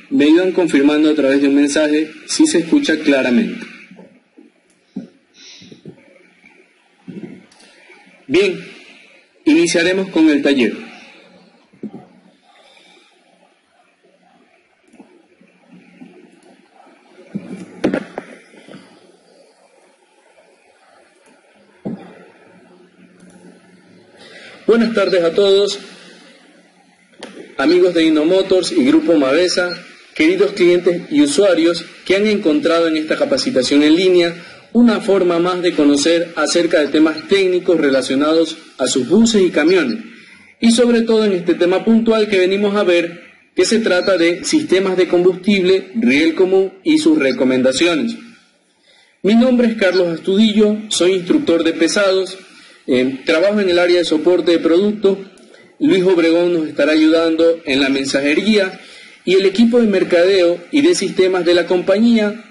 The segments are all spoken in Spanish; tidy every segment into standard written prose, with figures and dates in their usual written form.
me ayudan confirmando a través de un mensaje si se escucha claramente. Bien, iniciaremos con el taller. Buenas tardes a todos, amigos de InnoMotors y Grupo Mavesa, queridos clientes y usuarios que han encontrado en esta capacitación en línea una forma más de conocer acerca de temas técnicos relacionados a sus buses y camiones, y sobre todo en este tema puntual que venimos a ver, que se trata de sistemas de combustible, riel común y sus recomendaciones. Mi nombre es Carlos Astudillo, soy instructor de pesados, trabajo en el área de soporte de producto. Luis Obregón nos estará ayudando en la mensajería y el equipo de mercadeo y de sistemas de la compañía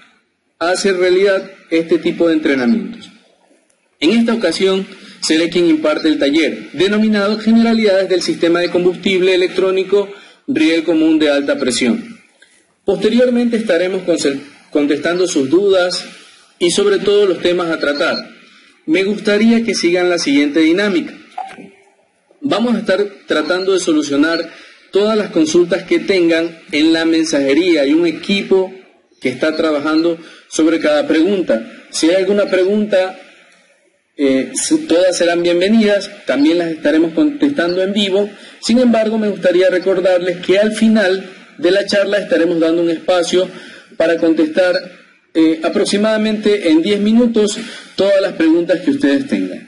hace realidad este tipo de entrenamientos. En esta ocasión seré quien imparte el taller, denominado Generalidades del Sistema de Combustible Electrónico Riel Común de Alta Presión. Posteriormente estaremos contestando sus dudas y sobre todo los temas a tratar. Me gustaría que sigan la siguiente dinámica. Vamos a estar tratando de solucionar todas las consultas que tengan en la mensajería. Hay un equipo que está trabajando sobre cada pregunta. Si hay alguna pregunta, todas serán bienvenidas, también las estaremos contestando en vivo. Sin embargo, me gustaría recordarles que al final de la charla estaremos dando un espacio para contestar aproximadamente en 10 minutos todas las preguntas que ustedes tengan.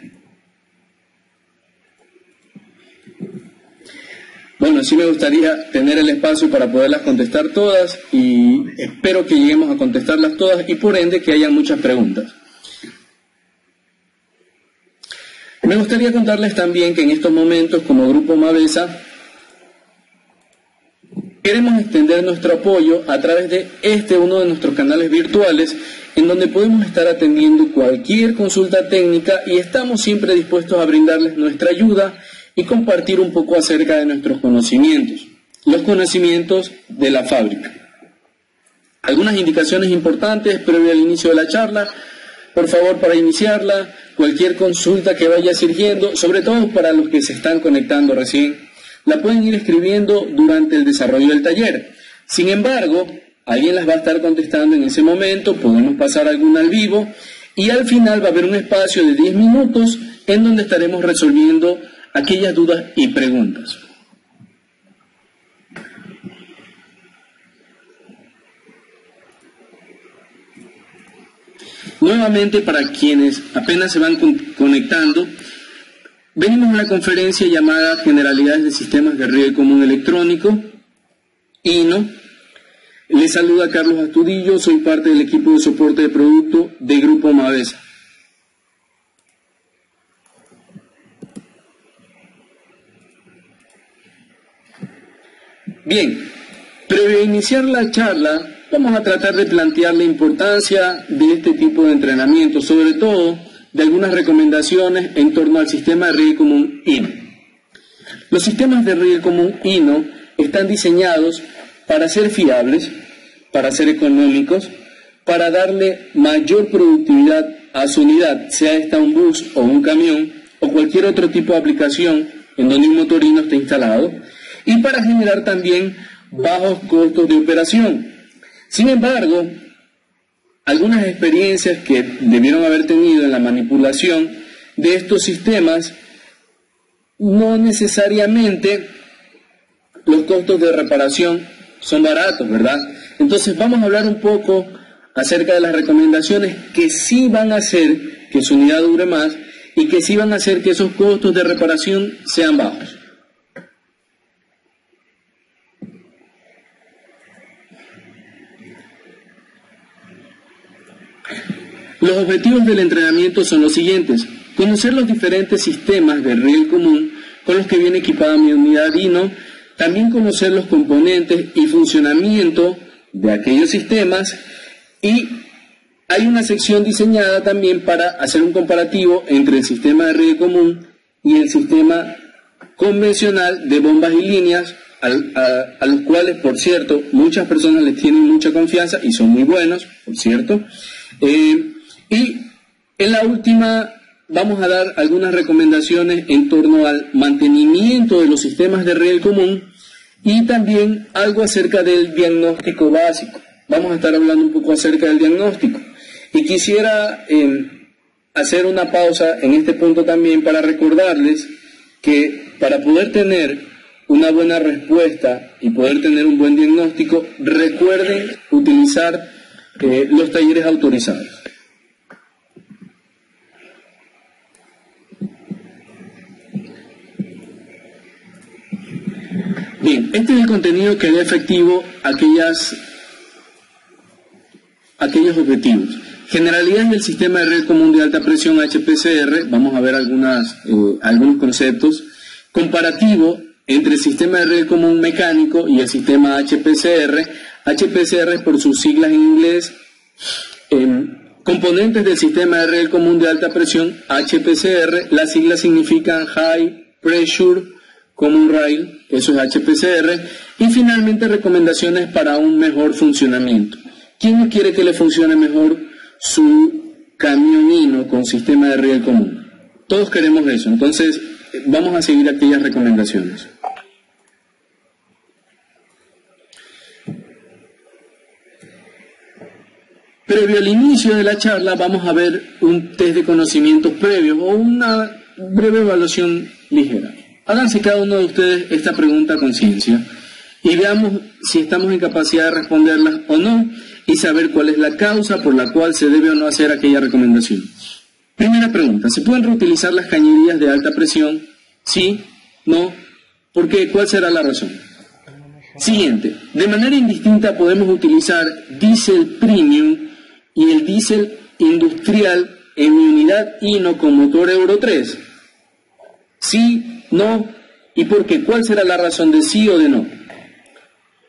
Bueno, sí me gustaría tener el espacio para poderlas contestar todas y espero que lleguemos a contestarlas todas y por ende que haya muchas preguntas. Me gustaría contarles también que en estos momentos como Grupo Mavesa queremos extender nuestro apoyo a través de uno de nuestros canales virtuales en donde podemos estar atendiendo cualquier consulta técnica y estamos siempre dispuestos a brindarles nuestra ayuda y compartir un poco acerca de nuestros conocimientos, los conocimientos de la fábrica. Algunas indicaciones importantes previo al inicio de la charla, por favor para iniciarla, cualquier consulta que vaya surgiendo, sobre todo para los que se están conectando recién, la pueden ir escribiendo durante el desarrollo del taller. Sin embargo, alguien las va a estar contestando en ese momento, podemos pasar alguna al vivo y al final va a haber un espacio de 10 minutos en donde estaremos resolviendo aquellas dudas y preguntas. Nuevamente, para quienes apenas se van conectando, venimos a una conferencia llamada Generalidades de Sistemas de Riel Común Electrónico, INO. Les saluda Carlos Astudillo, soy parte del equipo de soporte de producto de Grupo Mavesa. Bien, previo a iniciar la charla, vamos a tratar de plantear la importancia de este tipo de entrenamiento, sobre todo de algunas recomendaciones en torno al sistema de riel común INO. Los sistemas de riel común INO están diseñados para ser fiables, para ser económicos, para darle mayor productividad a su unidad, sea esta un bus o un camión o cualquier otro tipo de aplicación en donde un motorino esté instalado, y para generar también bajos costos de operación. Sin embargo, algunas experiencias que debieron haber tenido en la manipulación de estos sistemas, no necesariamente los costos de reparación son baratos, ¿verdad? Entonces vamos a hablar un poco acerca de las recomendaciones que sí van a hacer que su unidad dure más y que sí van a hacer que esos costos de reparación sean bajos. Los objetivos del entrenamiento son los siguientes: conocer los diferentes sistemas de riel común con los que viene equipada mi unidad INO, también conocer los componentes y funcionamiento de aquellos sistemas, y hay una sección diseñada también para hacer un comparativo entre el sistema de riel común y el sistema convencional de bombas y líneas a los cuales, por cierto, muchas personas les tienen mucha confianza y son muy buenos, por cierto. Y en la última vamos a dar algunas recomendaciones en torno al mantenimiento de los sistemas de riel común y también algo acerca del diagnóstico básico. Vamos a estar hablando un poco acerca del diagnóstico. Y quisiera hacer una pausa en este punto también para recordarles que para poder tener una buena respuesta y poder tener un buen diagnóstico, recuerden utilizar los talleres autorizados. Bien, este es el contenido que hará efectivo aquellos objetivos. Generalidades del sistema de riel común de alta presión HPCR, vamos a ver algunos conceptos. Comparativo entre el sistema de riel común mecánico y el sistema HPCR. HPCR por sus siglas en inglés. Componentes del sistema de riel común de alta presión, HPCR, las siglas significan High Pressure Common Rail, eso es HPCR. Y finalmente recomendaciones para un mejor funcionamiento. ¿Quién no quiere que le funcione mejor su camionino con sistema de riel común? Todos queremos eso, entonces vamos a seguir aquellas recomendaciones. Previo al inicio de la charla vamos a ver un test de conocimientos previos o una breve evaluación ligera. Háganse cada uno de ustedes esta pregunta a conciencia y veamos si estamos en capacidad de responderlas o no y saber cuál es la causa por la cual se debe o no hacer aquella recomendación. Primera pregunta, ¿se pueden reutilizar las cañerías de alta presión? ¿Sí? ¿No? ¿Por qué? ¿Cuál será la razón? Siguiente, de manera indistinta podemos utilizar diésel premium y el diésel industrial en mi unidad Hino con motor Euro 3. ¿Sí? ¿No? ¿Y por qué? ¿Cuál será la razón de sí o de no?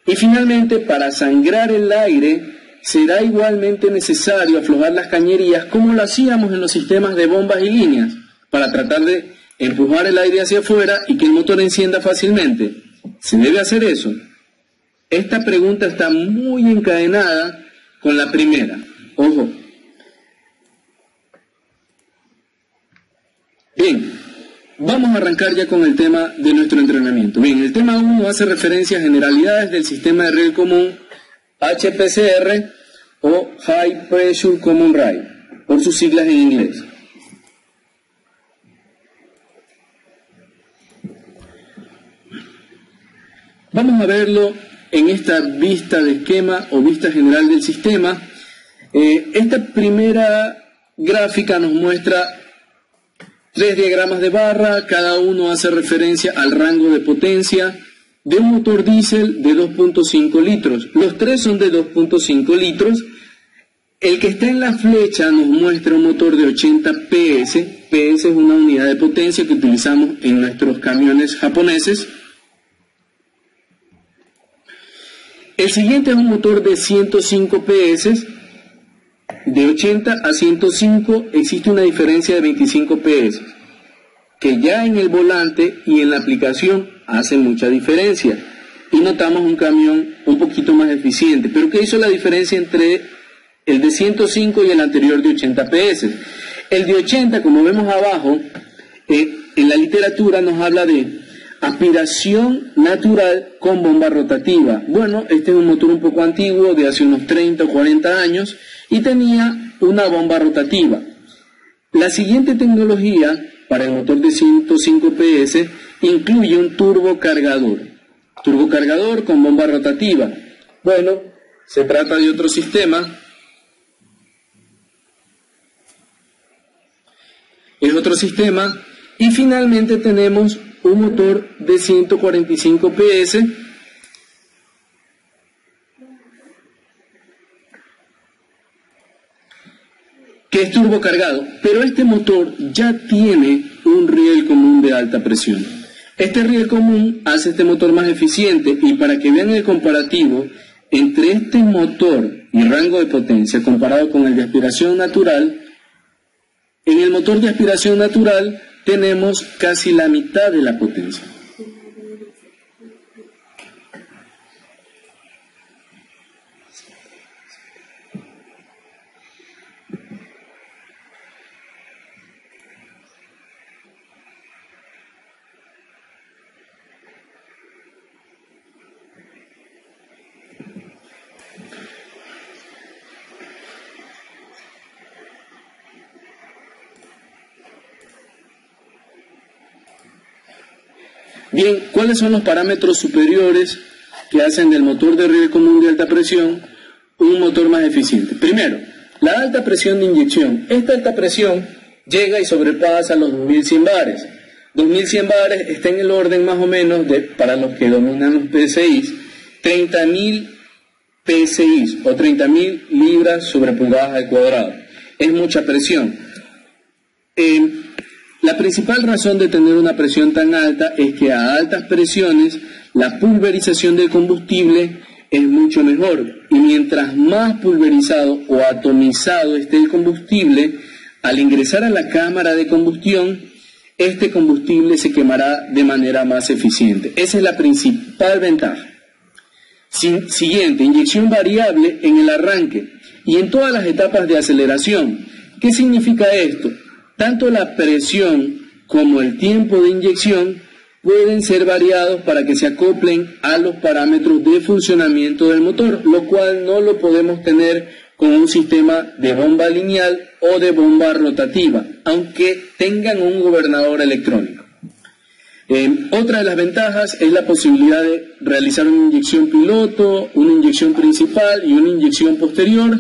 Y finalmente, para sangrar el aire, será igualmente necesario aflojar las cañerías como lo hacíamos en los sistemas de bombas y líneas, para tratar de empujar el aire hacia afuera y que el motor encienda fácilmente. ¿Se debe hacer eso? Esta pregunta está muy encadenada con la primera. Ojo. Bien, vamos a arrancar ya con el tema de nuestro entrenamiento. Bien, el tema 1 hace referencia a generalidades del sistema de riel común HPCR o High Pressure Common Rail, por sus siglas en inglés. Vamos a verlo en esta vista de esquema o vista general del sistema. Esta primera gráfica nos muestra 3 diagramas de barra, cada uno hace referencia al rango de potencia de un motor diésel de 2.5 litros. Los tres son de 2.5 litros. El que está en la flecha nos muestra un motor de 80 PS. PS es una unidad de potencia que utilizamos en nuestros camiones japoneses. El siguiente es un motor de 105 PS. De 80 a 105 existe una diferencia de 25 PS, que ya en el volante y en la aplicación hace mucha diferencia. Y notamos un camión un poquito más eficiente. Pero ¿qué hizo la diferencia entre el de 105 y el anterior de 80 PS? El de 80, como vemos abajo, en la literatura nos habla de aspiración natural con bomba rotativa. Bueno, este es un motor un poco antiguo, de hace unos 30 o 40 años, y tenía una bomba rotativa. La siguiente tecnología para el motor de 105 PS incluye un turbocargador. Turbocargador con bomba rotativa. Bueno, se trata de otro sistema. Es otro sistema. Y finalmente tenemos un motor de 145 PS que es turbocargado, pero este motor ya tiene un riel común de alta presión. Este riel común hace este motor más eficiente, y para que vean el comparativo entre este motor y rango de potencia comparado con el de aspiración natural, en el motor de aspiración natural tenemos casi la mitad de la potencia. Bien, ¿cuáles son los parámetros superiores que hacen del motor de riel común de alta presión un motor más eficiente? Primero, la alta presión de inyección. Esta alta presión llega y sobrepasa los 2100 bares. 2100 bares está en el orden más o menos de, para los que dominan los PSIs, 30.000 PSIs o 30.000 libras sobre pulgadas al cuadrado. Es mucha presión. La principal razón de tener una presión tan alta es que a altas presiones la pulverización del combustible es mucho mejor, y mientras más pulverizado o atomizado esté el combustible, al ingresar a la cámara de combustión, este combustible se quemará de manera más eficiente. Esa es la principal ventaja. Siguiente, inyección variable en el arranque y en todas las etapas de aceleración. ¿Qué significa esto? Tanto la presión como el tiempo de inyección pueden ser variados para que se acoplen a los parámetros de funcionamiento del motor, lo cual no lo podemos tener con un sistema de bomba lineal o de bomba rotativa, aunque tengan un gobernador electrónico. Otra de las ventajas es la posibilidad de realizar una inyección piloto, una inyección principal y una inyección posterior.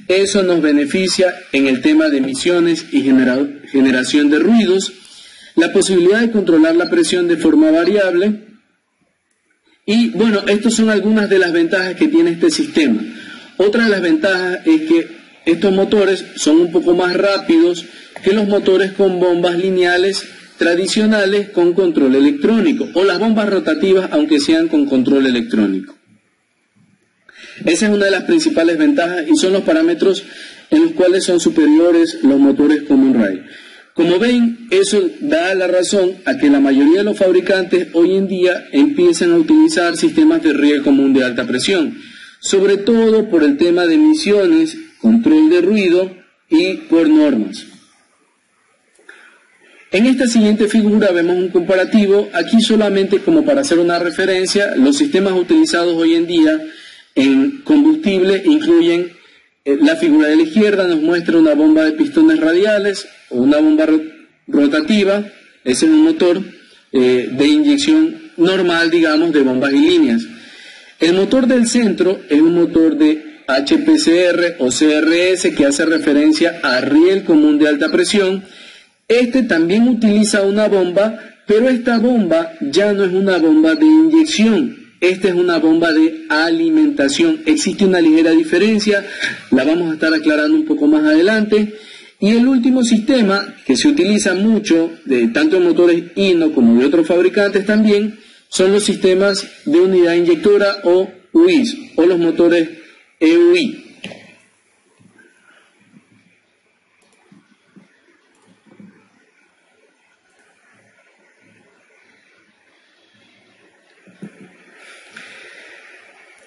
Eso nos beneficia en el tema de emisiones y generación de ruidos, la posibilidad de controlar la presión de forma variable. Y bueno, estas son algunas de las ventajas que tiene este sistema. Otra de las ventajas es que estos motores son un poco más rápidos que los motores con bombas lineales tradicionales con control electrónico, o las bombas rotativas aunque sean con control electrónico. Esa es una de las principales ventajas y son los parámetros en los cuales son superiores los motores Common Rail. Como ven, eso da la razón a que la mayoría de los fabricantes hoy en día empiezan a utilizar sistemas de riel común de alta presión, sobre todo por el tema de emisiones, control de ruido y por normas. En esta siguiente figura vemos un comparativo, aquí solamente como para hacer una referencia. Los sistemas utilizados hoy en día en combustible incluyen, la figura de la izquierda nos muestra una bomba de pistones radiales o una bomba rotativa. Ese es un motor de inyección normal, digamos, de bombas y líneas. El motor del centro es un motor de HPCR o CRS que hace referencia a riel común de alta presión. Este también utiliza una bomba, pero esta bomba ya no es una bomba de inyección. Esta es una bomba de alimentación. Existe una ligera diferencia, la vamos a estar aclarando un poco más adelante. Y el último sistema que se utiliza mucho, tanto en motores Hino como de otros fabricantes también, son los sistemas de unidad inyectora o UIs, o los motores EUI.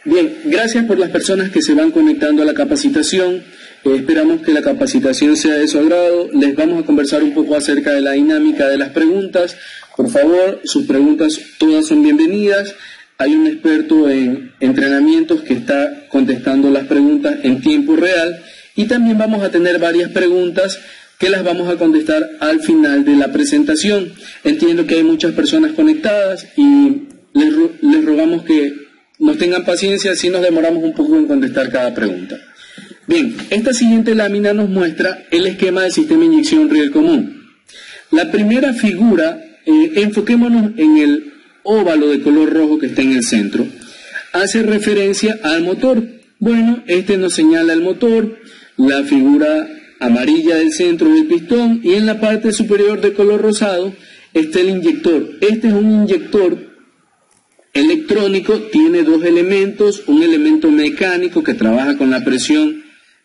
Bien, gracias por las personas que se van conectando a la capacitación. Esperamos que la capacitación sea de su agrado. Les vamos a conversar un poco acerca de la dinámica de las preguntas. Por favor, sus preguntas todas son bienvenidas. Hay un experto en entrenamientos que está contestando las preguntas en tiempo real. Y también vamos a tener varias preguntas que las vamos a contestar al final de la presentación. Entiendo que hay muchas personas conectadas y les rogamos que nos tengan paciencia si nos demoramos un poco en contestar cada pregunta. Bien, esta siguiente lámina nos muestra el esquema del sistema de inyección riel común. La primera figura, enfoquémonos en el óvalo de color rojo que está en el centro. Hace referencia al motor. Bueno, este nos señala el motor, la figura amarilla del centro del pistón, y en la parte superior de color rosado está el inyector. Este es un inyector electrónico, tiene dos elementos, un elemento mecánico que trabaja con la presión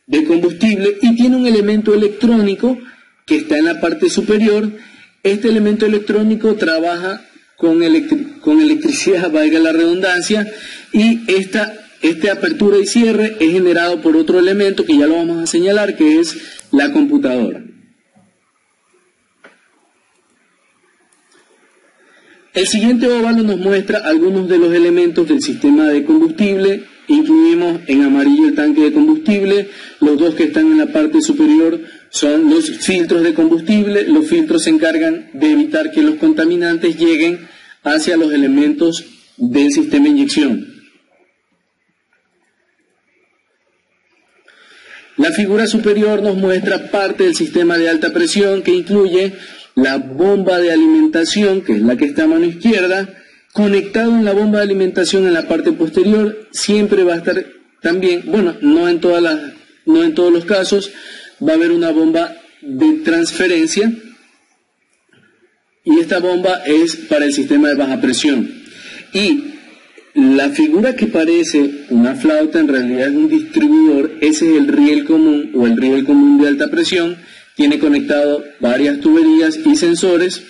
de combustible y tiene un elemento electrónico que está en la parte superior. Este elemento electrónico trabaja con electricidad, valga la redundancia, y esta apertura y cierre es generado por otro elemento que ya lo vamos a señalar, que es la computadora. El siguiente óvalo nos muestra algunos de los elementos del sistema de combustible. Incluimos en amarillo el tanque de combustible, los dos que están en la parte superior son los filtros de combustible. Los filtros se encargan de evitar que los contaminantes lleguen hacia los elementos del sistema de inyección. La figura superior nos muestra parte del sistema de alta presión, que incluye la bomba de alimentación, que es la que está a mano izquierda. Conectado en la bomba de alimentación en la parte posterior siempre va a estar también, bueno, no en todos los casos, va a haber una bomba de transferencia, y esta bomba es para el sistema de baja presión. Y la figura que parece una flauta en realidad es un distribuidor. Ese es el riel común o el riel común de alta presión. Tiene conectado varias tuberías y sensores.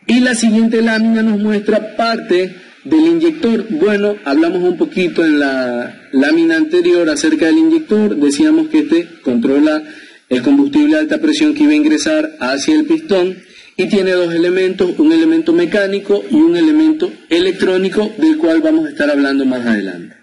Y la siguiente lámina nos muestra parte del inyector. Bueno, hablamos un poquito en la lámina anterior acerca del inyector. Decíamos que este controla el combustible de alta presión que iba a ingresar hacia el pistón, y tiene dos elementos, un elemento mecánico y un elemento electrónico, del cual vamos a estar hablando más adelante.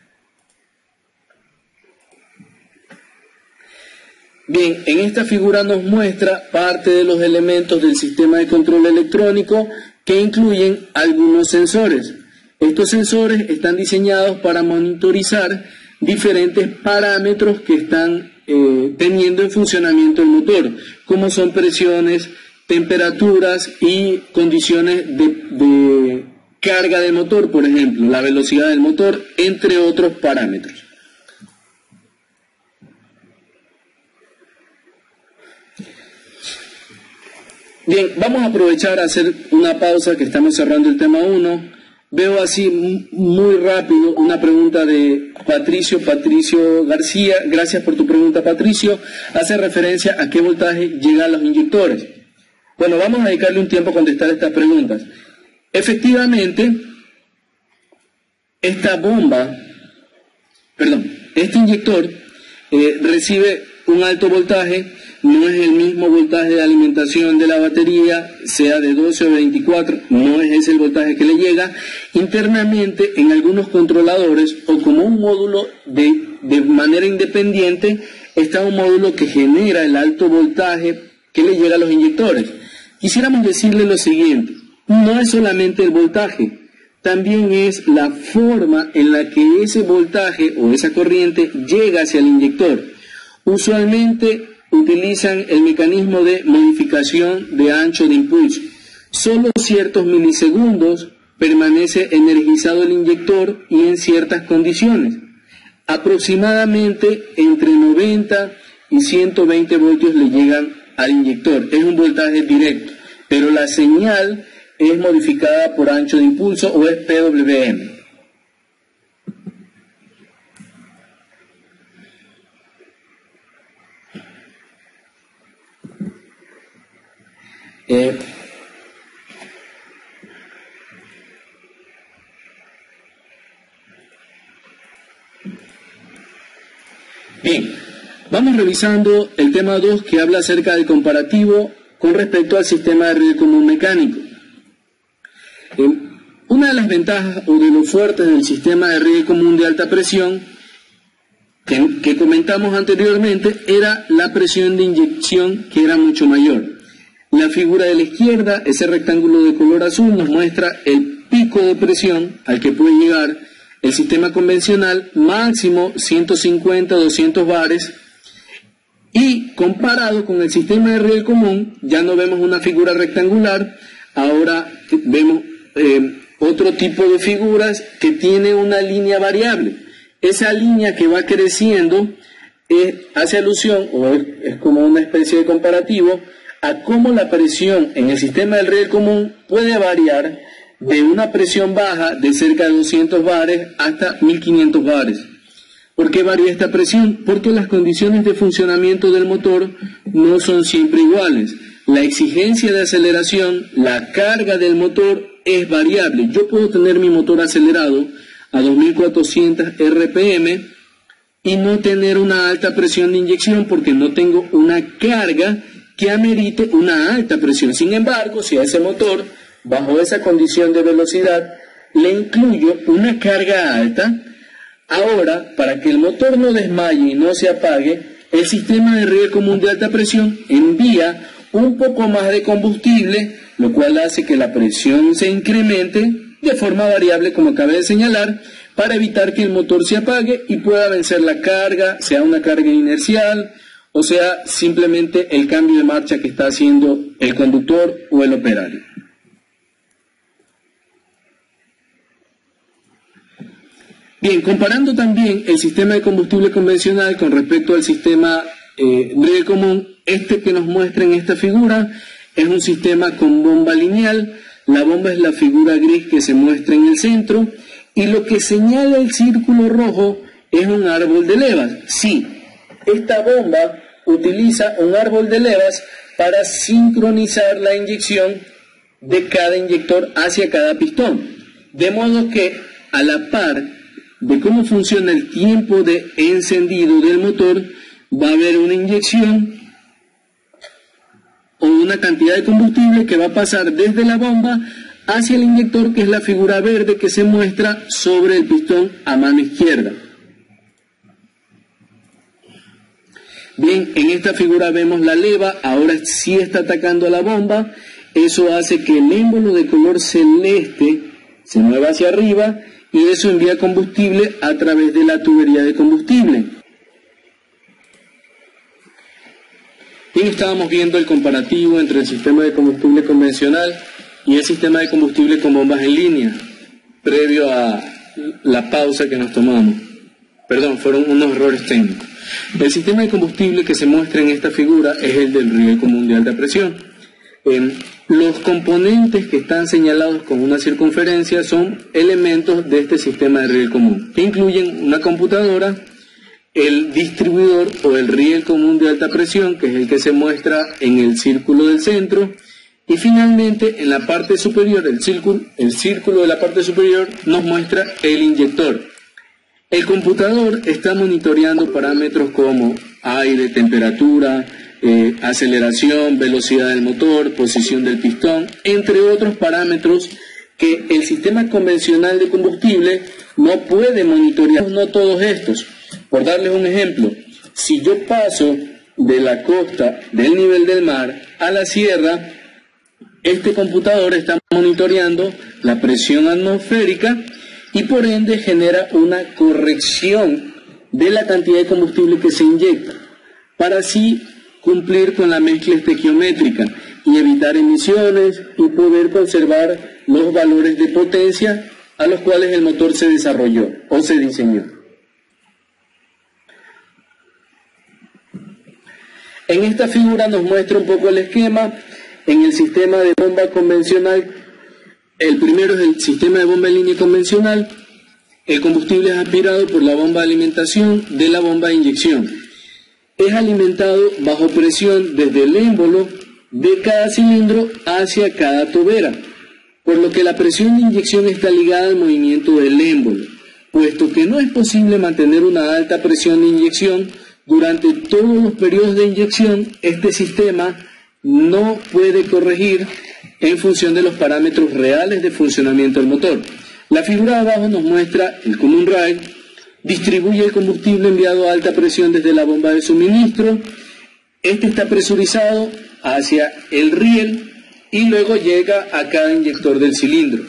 Bien, en esta figura nos muestra parte de los elementos del sistema de control electrónico, que incluyen algunos sensores. Estos sensores están diseñados para monitorizar diferentes parámetros que están teniendo en funcionamiento el motor, como son presiones, temperaturas y condiciones de carga del motor, por ejemplo, la velocidad del motor, entre otros parámetros. Bien, vamos a aprovechar a hacer una pausa, que estamos cerrando el tema 1. Veo así muy rápido una pregunta de Patricio García. Gracias por tu pregunta, Patricio. Hace referencia a qué voltaje llegan a los inyectores. Bueno, vamos a dedicarle un tiempo a contestar estas preguntas. Efectivamente, este inyector recibe un alto voltaje. No es el mismo voltaje de alimentación de la batería, sea de 12 o 24, no es ese el voltaje que le llega. Internamente, en algunos controladores, o como un módulo de manera independiente, está un módulo que genera el alto voltaje que le llega a los inyectores. Quisiéramos decirle lo siguiente: no es solamente el voltaje, también es la forma en la que ese voltaje o esa corriente llega hacia el inyector. Usualmente utilizan el mecanismo de modificación de ancho de impulso. Solo ciertos milisegundos permanece energizado el inyector, y en ciertas condiciones. Aproximadamente entre 90 y 120 voltios le llegan al inyector. Es un voltaje directo, pero la señal es modificada por ancho de impulso, o es PWM. Bien, vamos revisando el tema 2, que habla acerca del comparativo con respecto al sistema de riel común mecánico. Una de las ventajas o de los fuertes del sistema de riel común de alta presión que comentamos anteriormente era la presión de inyección, que era mucho mayor. La figura de la izquierda, ese rectángulo de color azul, nos muestra el pico de presión al que puede llegar el sistema convencional, máximo 150-200 bares, y comparado con el sistema de riel común, ya no vemos una figura rectangular, ahora vemos otro tipo de figuras que tiene una línea variable. Esa línea que va creciendo hace alusión, o es como una especie de comparativo, a cómo la presión en el sistema del riel común puede variar de una presión baja de cerca de 200 bares hasta 1500 bares. ¿Por qué varía esta presión? Porque las condiciones de funcionamiento del motor no son siempre iguales. La exigencia de aceleración, la carga del motor es variable. Yo puedo tener mi motor acelerado a 2400 RPM y no tener una alta presión de inyección, porque no tengo una carga que amerite una alta presión. Sin embargo, si a ese motor, bajo esa condición de velocidad, le incluyo una carga alta, ahora, para que el motor no desmaye y no se apague, el sistema de riel común de alta presión envía un poco más de combustible, lo cual hace que la presión se incremente de forma variable, como acabé de señalar, para evitar que el motor se apague y pueda vencer la carga, sea una carga inercial, o sea, simplemente el cambio de marcha que está haciendo el conductor o el operario. Bien, comparando también el sistema de combustible convencional con respecto al sistema riel común, este que nos muestra en esta figura es un sistema con bomba lineal. La bomba es la figura gris que se muestra en el centro y lo que señala el círculo rojo es un árbol de levas. Sí, esta bomba utiliza un árbol de levas para sincronizar la inyección de cada inyector hacia cada pistón, de modo que a la par de cómo funciona el tiempo de encendido del motor, va a haber una inyección o una cantidad de combustible que va a pasar desde la bomba hacia el inyector, que es la figura verde que se muestra sobre el pistón a mano izquierda. Bien, en esta figura vemos la leva, ahora sí está atacando a la bomba, eso hace que el émbolo de color celeste se mueva hacia arriba y eso envía combustible a través de la tubería de combustible. Bien, estábamos viendo el comparativo entre el sistema de combustible convencional y el sistema de combustible con bombas en línea, previo a la pausa que nos tomamos. Perdón, fueron unos errores técnicos. El sistema de combustible que se muestra en esta figura es el del riel común de alta presión. Los componentes que están señalados con una circunferencia son elementos de este sistema de riel común, que incluyen una computadora, el distribuidor o el riel común de alta presión, que es el que se muestra en el círculo del centro, y finalmente en la parte superior, el círculo de la parte superior nos muestra el inyector. El computador está monitoreando parámetros como aire, temperatura, aceleración, velocidad del motor, posición del pistón, entre otros parámetros que el sistema convencional de combustible no puede monitorear, no todos estos. Por darles un ejemplo, si yo paso de la costa del nivel del mar a la sierra, este computador está monitoreando la presión atmosférica y por ende genera una corrección de la cantidad de combustible que se inyecta, para así cumplir con la mezcla estequiométrica y evitar emisiones y poder conservar los valores de potencia a los cuales el motor se desarrolló o se diseñó. En esta figura nos muestra un poco el esquema. En el sistema de bomba convencional, el primero es el sistema de bomba en línea convencional. El combustible es aspirado por la bomba de alimentación de la bomba de inyección. Es alimentado bajo presión desde el émbolo de cada cilindro hacia cada tobera, por lo que la presión de inyección está ligada al movimiento del émbolo, puesto que no es posible mantener una alta presión de inyección durante todos los periodos de inyección. Este sistema no puede corregir en función de los parámetros reales de funcionamiento del motor. La figura de abajo nos muestra el Common Rail. Distribuye el combustible enviado a alta presión desde la bomba de suministro. Este está presurizado hacia el riel y luego llega a cada inyector del cilindro.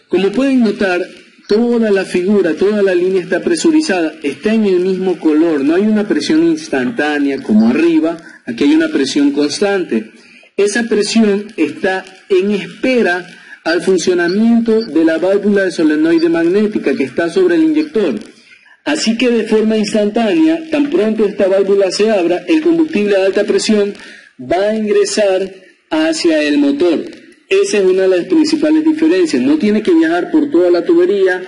Como pueden notar, toda la figura, toda la línea está presurizada, está en el mismo color, no hay una presión instantánea como arriba, aquí hay una presión constante. Esa presión está en espera al funcionamiento de la válvula de solenoide magnética que está sobre el inyector. Así que de forma instantánea, tan pronto esta válvula se abra, el combustible a alta presión va a ingresar hacia el motor. Esa es una de las principales diferencias. No tiene que viajar por toda la tubería,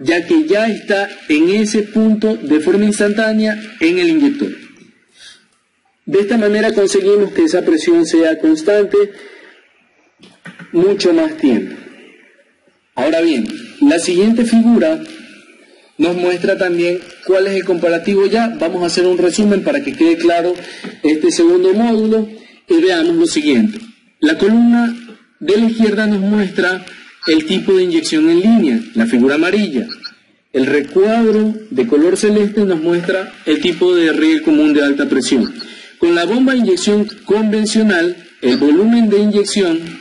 ya que ya está en ese punto de forma instantánea en el inyector. De esta manera conseguimos que esa presión sea constante mucho más tiempo. Ahora bien, la siguiente figura nos muestra también cuál es el comparativo ya. Vamos a hacer un resumen para que quede claro este segundo módulo y veamos lo siguiente. La columna de la izquierda nos muestra el tipo de inyección en línea, la figura amarilla. El recuadro de color celeste nos muestra el tipo de riel común de alta presión. Con la bomba de inyección convencional, el volumen de inyección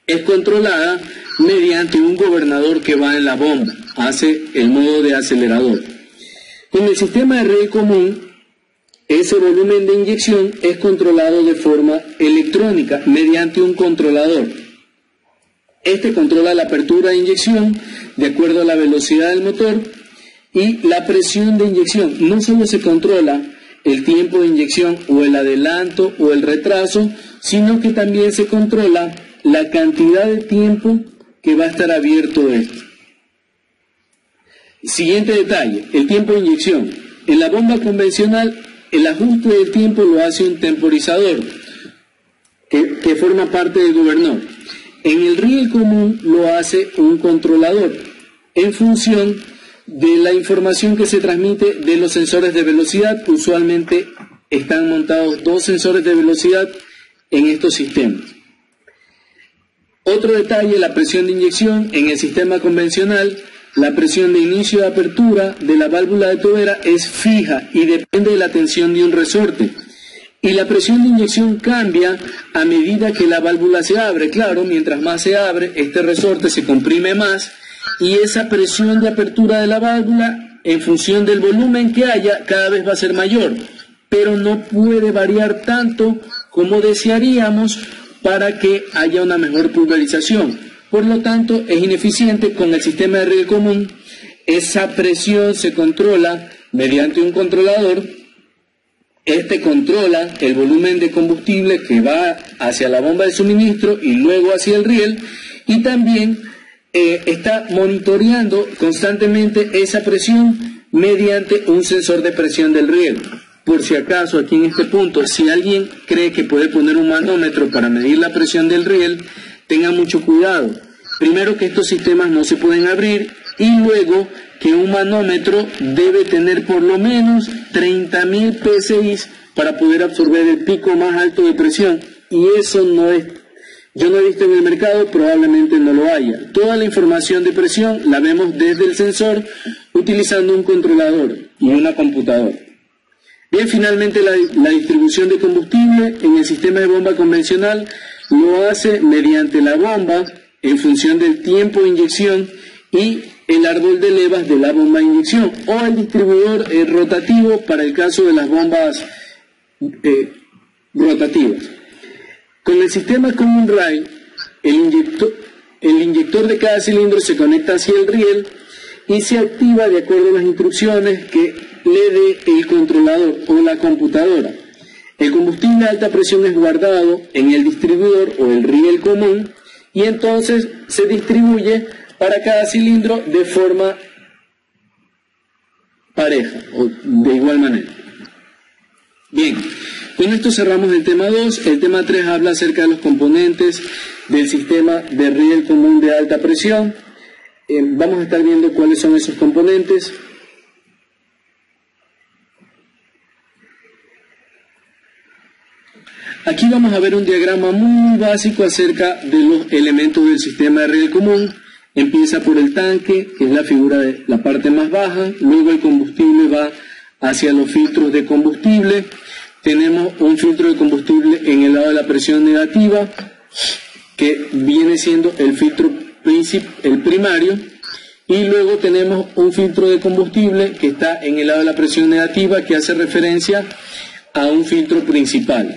es controlada mediante un gobernador que va en la bomba, hace el modo de acelerador. Con el sistema de riel común, ese volumen de inyección es controlado de forma electrónica mediante un controlador. Este controla la apertura de inyección de acuerdo a la velocidad del motor y la presión de inyección. No solo se controla el tiempo de inyección o el adelanto o el retraso, sino que también se controla la cantidad de tiempo que va a estar abierto esto. Siguiente detalle, el tiempo de inyección. En la bomba convencional, el ajuste del tiempo lo hace un temporizador que forma parte del gobernador. En el riel común lo hace un controlador en función de la información que se transmite de los sensores de velocidad. Usualmente están montados 2 sensores de velocidad en estos sistemas. Otro detalle, la presión de inyección. En el sistema convencional, la presión de inicio de apertura de la válvula de tobera es fija y depende de la tensión de un resorte. Y la presión de inyección cambia a medida que la válvula se abre. Claro, mientras más se abre, este resorte se comprime más y esa presión de apertura de la válvula, en función del volumen que haya, cada vez va a ser mayor. Pero no puede variar tanto como desearíamos para que haya una mejor pulverización. Por lo tanto, es ineficiente. Con el sistema de riel común. Esa presión se controla mediante un controlador. Este controla el volumen de combustible que va hacia la bomba de suministro y luego hacia el riel, y también está monitoreando constantemente esa presión mediante un sensor de presión del riel. Por si acaso, aquí en este punto, si alguien cree que puede poner un manómetro para medir la presión del riel, tenga mucho cuidado. Primero, que estos sistemas no se pueden abrir, y luego que un manómetro debe tener por lo menos 30.000 PSI para poder absorber el pico más alto de presión, y eso no es, yo no he visto en el mercado, probablemente no lo haya. Toda la información de presión la vemos desde el sensor utilizando un controlador y una computadora. Bien, finalmente la distribución de combustible en el sistema de bomba convencional lo hace mediante la bomba en función del tiempo de inyección y el árbol de levas de la bomba de inyección, o el distribuidor rotativo para el caso de las bombas rotativas. Con el sistema Common Rail, el inyector de cada cilindro se conecta hacia el riel y se activa de acuerdo a las instrucciones que le dé el controlador o la computadora. El combustible a alta presión es guardado en el distribuidor o el riel común y entonces se distribuye para cada cilindro de forma pareja o de igual manera. Bien, con esto cerramos el tema 2. El tema 3 habla acerca de los componentes del sistema de riel común de alta presión. Vamos a estar viendo cuáles son esos componentes. Aquí vamos a ver un diagrama muy básico acerca de los elementos del sistema de riel común. Empieza por el tanque, que es la figura de la parte más baja, luego el combustible va hacia los filtros de combustible. Tenemos un filtro de combustible en el lado de la presión negativa, que viene siendo el filtro el primario, y luego tenemos un filtro de combustible que está en el lado de la presión negativa, que hace referencia a un filtro principal.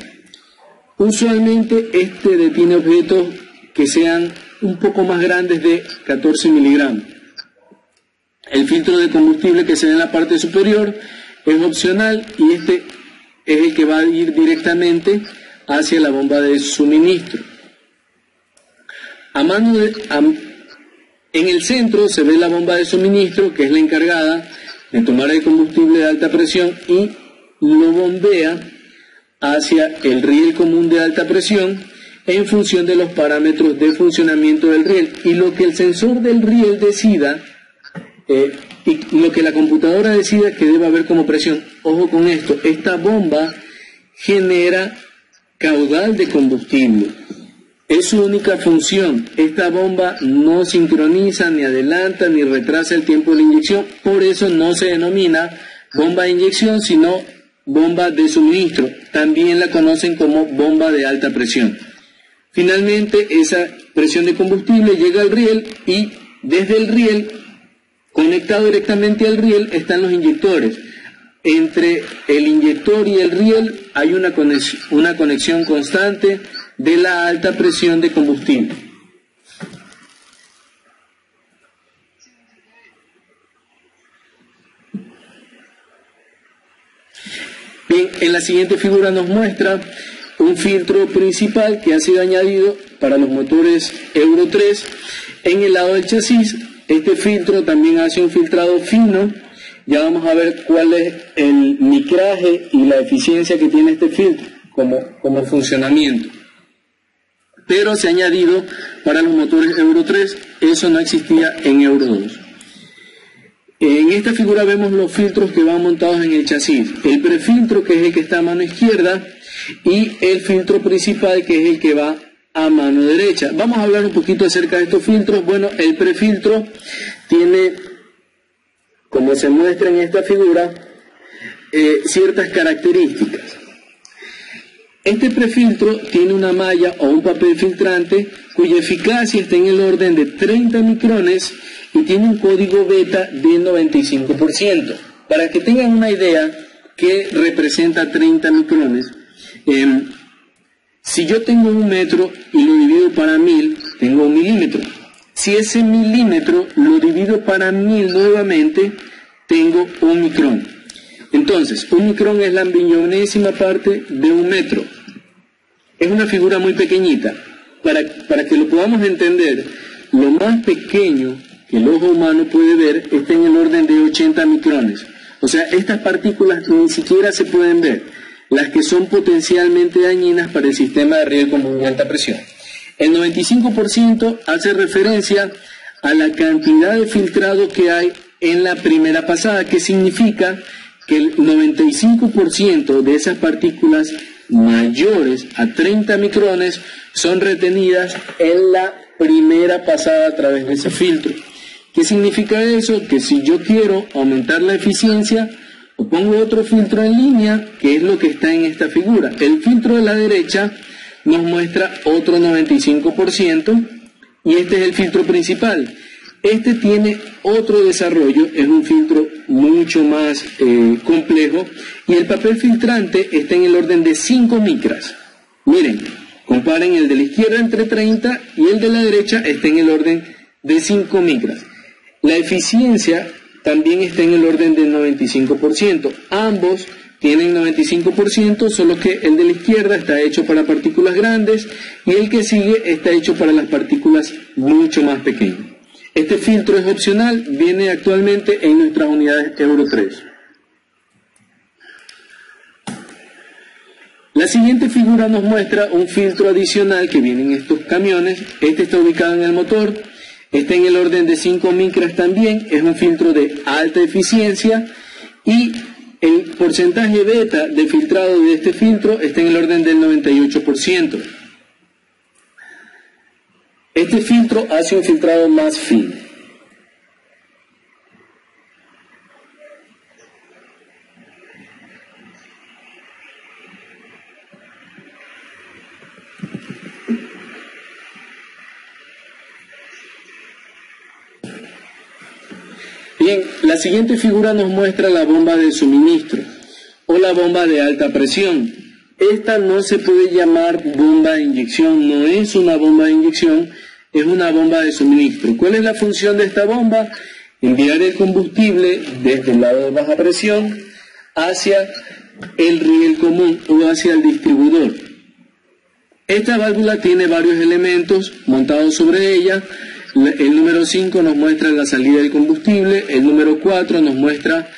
Usualmente este detiene objetos que sean un poco más grandes de 14 miligramos. El filtro de combustible que se ve en la parte superior es opcional y este es el que va a ir directamente hacia la bomba de suministro. En el centro se ve la bomba de suministro, que es la encargada de tomar el combustible de alta presión y lo bombea hacia el riel común de alta presión en función de los parámetros de funcionamiento del riel. Y lo que el sensor del riel decida, y lo que la computadora decida que debe haber como presión. Ojo con esto, esta bomba genera caudal de combustible. Es su única función. Esta bomba no sincroniza, ni adelanta, ni retrasa el tiempo de la inyección. Por eso no se denomina bomba de inyección, sino bomba de suministro, también la conocen como bomba de alta presión. Finalmente, esa presión de combustible llega al riel y desde el riel, conectado directamente al riel, están los inyectores. Entre el inyector y el riel hay una conexión constante de la alta presión de combustible. Bien, en la siguiente figura nos muestra un filtro principal que ha sido añadido para los motores Euro 3 en el lado del chasis. Este filtro también hace un filtrado fino. Ya vamos a ver cuál es el micraje y la eficiencia que tiene este filtro como funcionamiento. Pero se ha añadido para los motores Euro 3, eso no existía en Euro 2. En esta figura vemos los filtros que van montados en el chasis. El prefiltro, que es el que está a mano izquierda, y el filtro principal, que es el que va a mano derecha. Vamos a hablar un poquito acerca de estos filtros. Bueno, el prefiltro tiene, como se muestra en esta figura, ciertas características. Este prefiltro tiene una malla o un papel filtrante cuya eficacia está en el orden de 30 micrones y tiene un código beta de 95%. Para que tengan una idea que representa 30 micrones, si yo tengo 1 metro y lo divido para 1000, tengo 1 milímetro. Si ese milímetro lo divido para 1000 nuevamente, tengo 1 micrón. Entonces, 1 micrón es la millonésima parte de 1 metro. Es una figura muy pequeñita. Para que lo podamos entender, lo más pequeño que el ojo humano puede ver está en el orden de 80 micrones. O sea, estas partículas ni siquiera se pueden ver, las que son potencialmente dañinas para el sistema de riel con muy alta presión. El 95% hace referencia a la cantidad de filtrado que hay en la primera pasada, que significa que el 95% de esas partículas mayores a 30 micrones son retenidas en la primera pasada a través de ese filtro. ¿Qué significa eso? Que si yo quiero aumentar la eficiencia, o pongo otro filtro en línea, que es lo que está en esta figura. El filtro de la derecha nos muestra otro 95% y este es el filtro principal. Este tiene otro desarrollo, es un filtro mucho más complejo y el papel filtrante está en el orden de 5 micras. Miren, comparen el de la izquierda entre 30 y el de la derecha está en el orden de 5 micras. La eficiencia también está en el orden del 95%. Ambos tienen 95%, solo que el de la izquierda está hecho para partículas grandes y el que sigue está hecho para las partículas mucho más pequeñas. Este filtro es opcional, viene actualmente en nuestras unidades Euro 3. La siguiente figura nos muestra un filtro adicional que viene en estos camiones. Este está ubicado en el motor, está en el orden de 5 micras también, es un filtro de alta eficiencia y el porcentaje beta de filtrado de este filtro está en el orden del 98%. Este filtro hace un filtrado más fino. Bien, la siguiente figura nos muestra la bomba de suministro o la bomba de alta presión. Esta no se puede llamar bomba de inyección, no es una bomba de inyección, es una bomba de suministro. ¿Cuál es la función de esta bomba? Enviar el combustible desde el lado de baja presión hacia el riel común o hacia el distribuidor. Esta válvula tiene varios elementos montados sobre ella. El número 5 nos muestra la salida del combustible, el número 4 nos muestra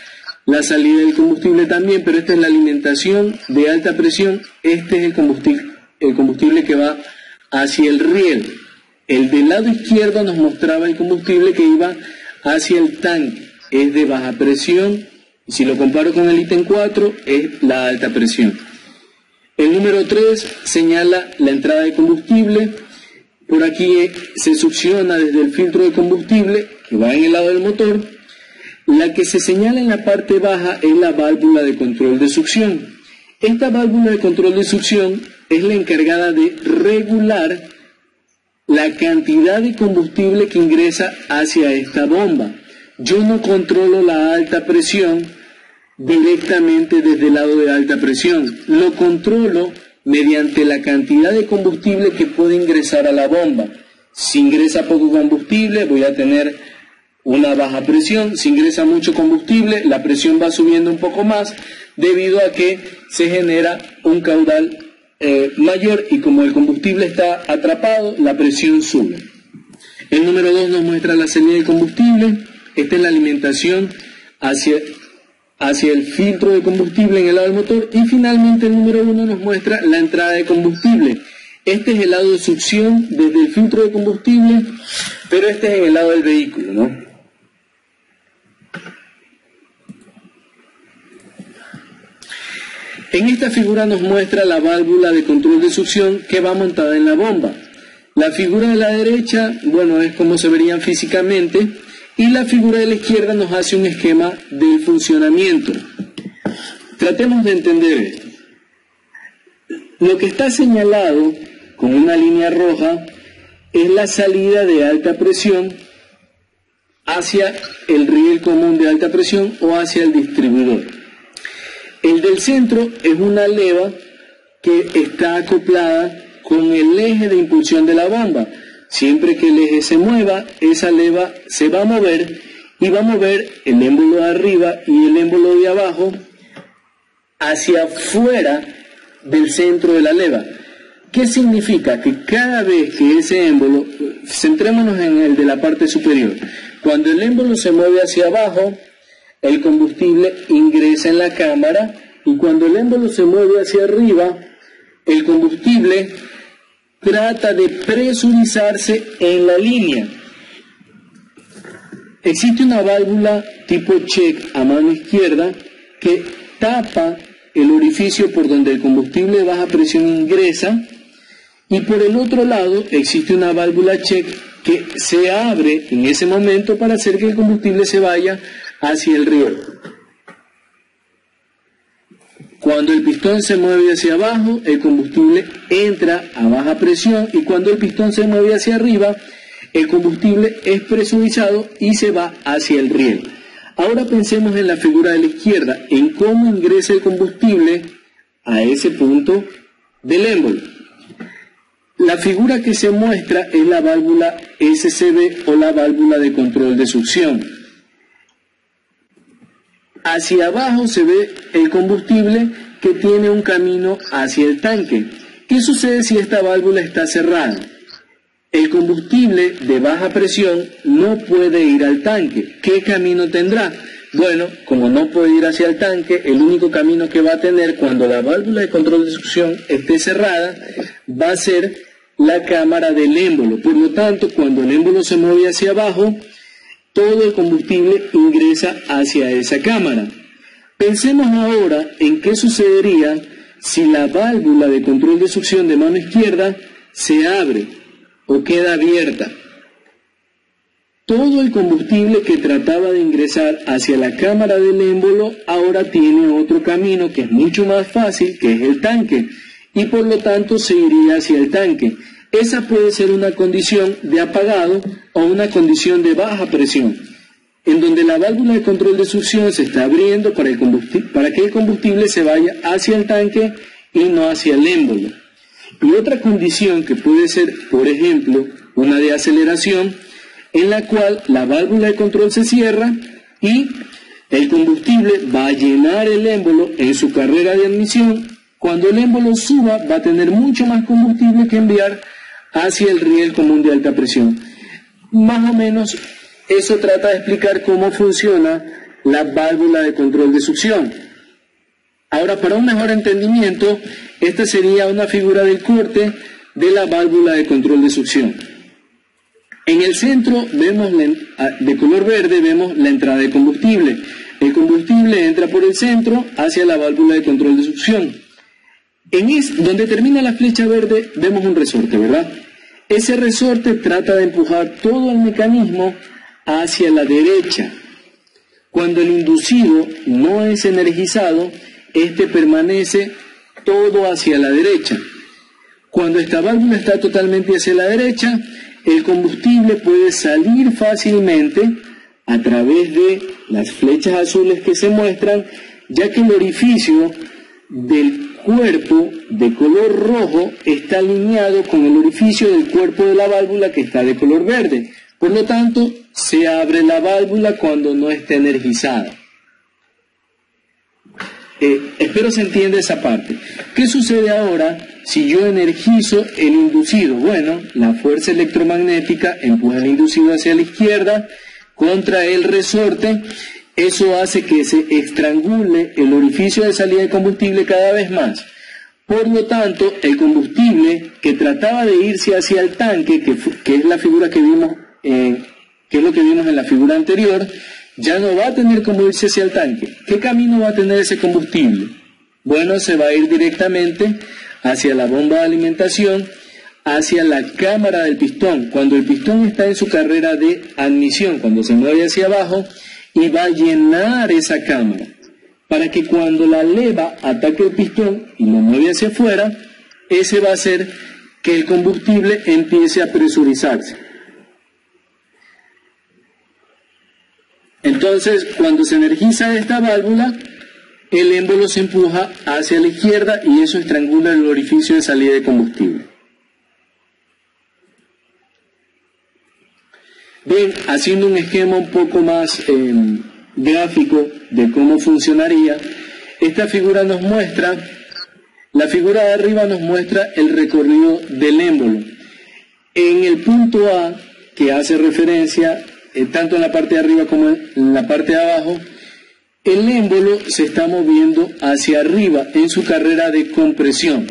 la salida del combustible también, pero esta es la alimentación de alta presión, este es el combustible que va hacia el riel. El del lado izquierdo nos mostraba el combustible que iba hacia el tanque, es de baja presión, si lo comparo con el ítem 4 es la alta presión. El número 3 señala la entrada de combustible. Por aquí se succiona desde el filtro de combustible que va en el lado del motor La que se señala en la parte baja es la válvula de control de succión. Esta válvula de control de succión es la encargada de regular la cantidad de combustible que ingresa hacia esta bomba. Yo no controlo la alta presión directamente desde el lado de alta presión. Lo controlo mediante la cantidad de combustible que puede ingresar a la bomba. Si ingresa poco combustible, voy a tener una baja presión. Si ingresa mucho combustible, la presión va subiendo un poco más debido a que se genera un caudal mayor, y como el combustible está atrapado, la presión sube. El número 2 nos muestra la salida de combustible. Esta es la alimentación hacia el filtro de combustible en el lado del motor. Y finalmente el número 1 nos muestra la entrada de combustible. Este es el lado de succión desde el filtro de combustible, pero este es en el lado del vehículo, ¿no? En esta figura nos muestra la válvula de control de succión que va montada en la bomba. La figura de la derecha, bueno, es como se verían físicamente, y la figura de la izquierda nos hace un esquema del funcionamiento. Tratemos de entender esto. Lo que está señalado con una línea roja es la salida de alta presión hacia el riel común de alta presión o hacia el distribuidor. El del centro es una leva que está acoplada con el eje de impulsión de la bomba. Siempre que el eje se mueva, esa leva se va a mover y va a mover el émbolo de arriba y el émbolo de abajo hacia afuera del centro de la leva. ¿Qué significa? Que cada vez que ese émbolo, centrémonos en el de la parte superior, cuando el émbolo se mueve hacia abajo, el combustible ingresa en la cámara, y cuando el émbolo se mueve hacia arriba, el combustible trata de presurizarse en la línea. Existe una válvula tipo check a mano izquierda que tapa el orificio por donde el combustible de baja presión ingresa, y por el otro lado existe una válvula check que se abre en ese momento para hacer que el combustible se vaya hacia el riel. Cuando el pistón se mueve hacia abajo, el combustible entra a baja presión, y cuando el pistón se mueve hacia arriba, el combustible es presurizado y se va hacia el riel. Ahora pensemos en la figura de la izquierda, en cómo ingresa el combustible a ese punto del émbolo. La figura que se muestra es la válvula SCB o la válvula de control de succión. Hacia abajo se ve el combustible que tiene un camino hacia el tanque. ¿Qué sucede si esta válvula está cerrada? El combustible de baja presión no puede ir al tanque. ¿Qué camino tendrá? Bueno, como no puede ir hacia el tanque, el único camino que va a tener cuando la válvula de control de succión esté cerrada va a ser la cámara del émbolo. Por lo tanto, cuando el émbolo se mueve hacia abajo, todo el combustible ingresa hacia esa cámara. Pensemos ahora en qué sucedería si la válvula de control de succión de mano izquierda se abre o queda abierta. Todo el combustible que trataba de ingresar hacia la cámara del émbolo ahora tiene otro camino que es mucho más fácil, que es el tanque, y por lo tanto se iría hacia el tanque. Esa puede ser una condición de apagado o una condición de baja presión, en donde la válvula de control de succión se está abriendo para que el combustible se vaya hacia el tanque y no hacia el émbolo. Y otra condición que puede ser, por ejemplo, una de aceleración, en la cual la válvula de control se cierra y el combustible va a llenar el émbolo en su carrera de admisión. Cuando el émbolo suba, va a tener mucho más combustible que enviar hacia el riel común de alta presión. Más o menos eso trata de explicar cómo funciona la válvula de control de succión. Ahora, para un mejor entendimiento, esta sería una figura del corte de la válvula de control de succión. En el centro, vemos de color verde, vemos la entrada de combustible. El combustible entra por el centro hacia la válvula de control de succión. Donde termina la flecha verde, vemos un resorte, ¿verdad? Ese resorte trata de empujar todo el mecanismo hacia la derecha. Cuando el inducido no es energizado, este permanece todo hacia la derecha. Cuando esta válvula está totalmente hacia la derecha, el combustible puede salir fácilmente a través de las flechas azules que se muestran, ya que el orificio del cuerpo de color rojo está alineado con el orificio del cuerpo de la válvula que está de color verde. Por lo tanto, se abre la válvula cuando no está energizada. Espero se entienda esa parte. ¿Qué sucede ahora si yo energizo el inducido? Bueno, la fuerza electromagnética empuja el inducido hacia la izquierda contra el resorte. Eso hace que se estrangule el orificio de salida de combustible cada vez más. Por lo tanto, el combustible que trataba de irse hacia el tanque, que es la figura que vimos, que es lo que vimos en la figura anterior, ya no va a tener cómo irse hacia el tanque. ¿Qué camino va a tener ese combustible? Bueno, se va a ir directamente hacia la bomba de alimentación, hacia la cámara del pistón, cuando el pistón está en su carrera de admisión, cuando se mueve hacia abajo, y va a llenar esa cámara, para que cuando la leva ataque el pistón y lo mueve hacia afuera, ese va a hacer que el combustible empiece a presurizarse. Entonces, cuando se energiza esta válvula, el émbolo se empuja hacia la izquierda y eso estrangula el orificio de salida de combustible. Bien, haciendo un esquema un poco más gráfico de cómo funcionaría, esta figura nos muestra, la figura de arriba nos muestra el recorrido del émbolo. En el punto A, que hace referencia tanto en la parte de arriba como en la parte de abajo, el émbolo se está moviendo hacia arriba en su carrera de compresión.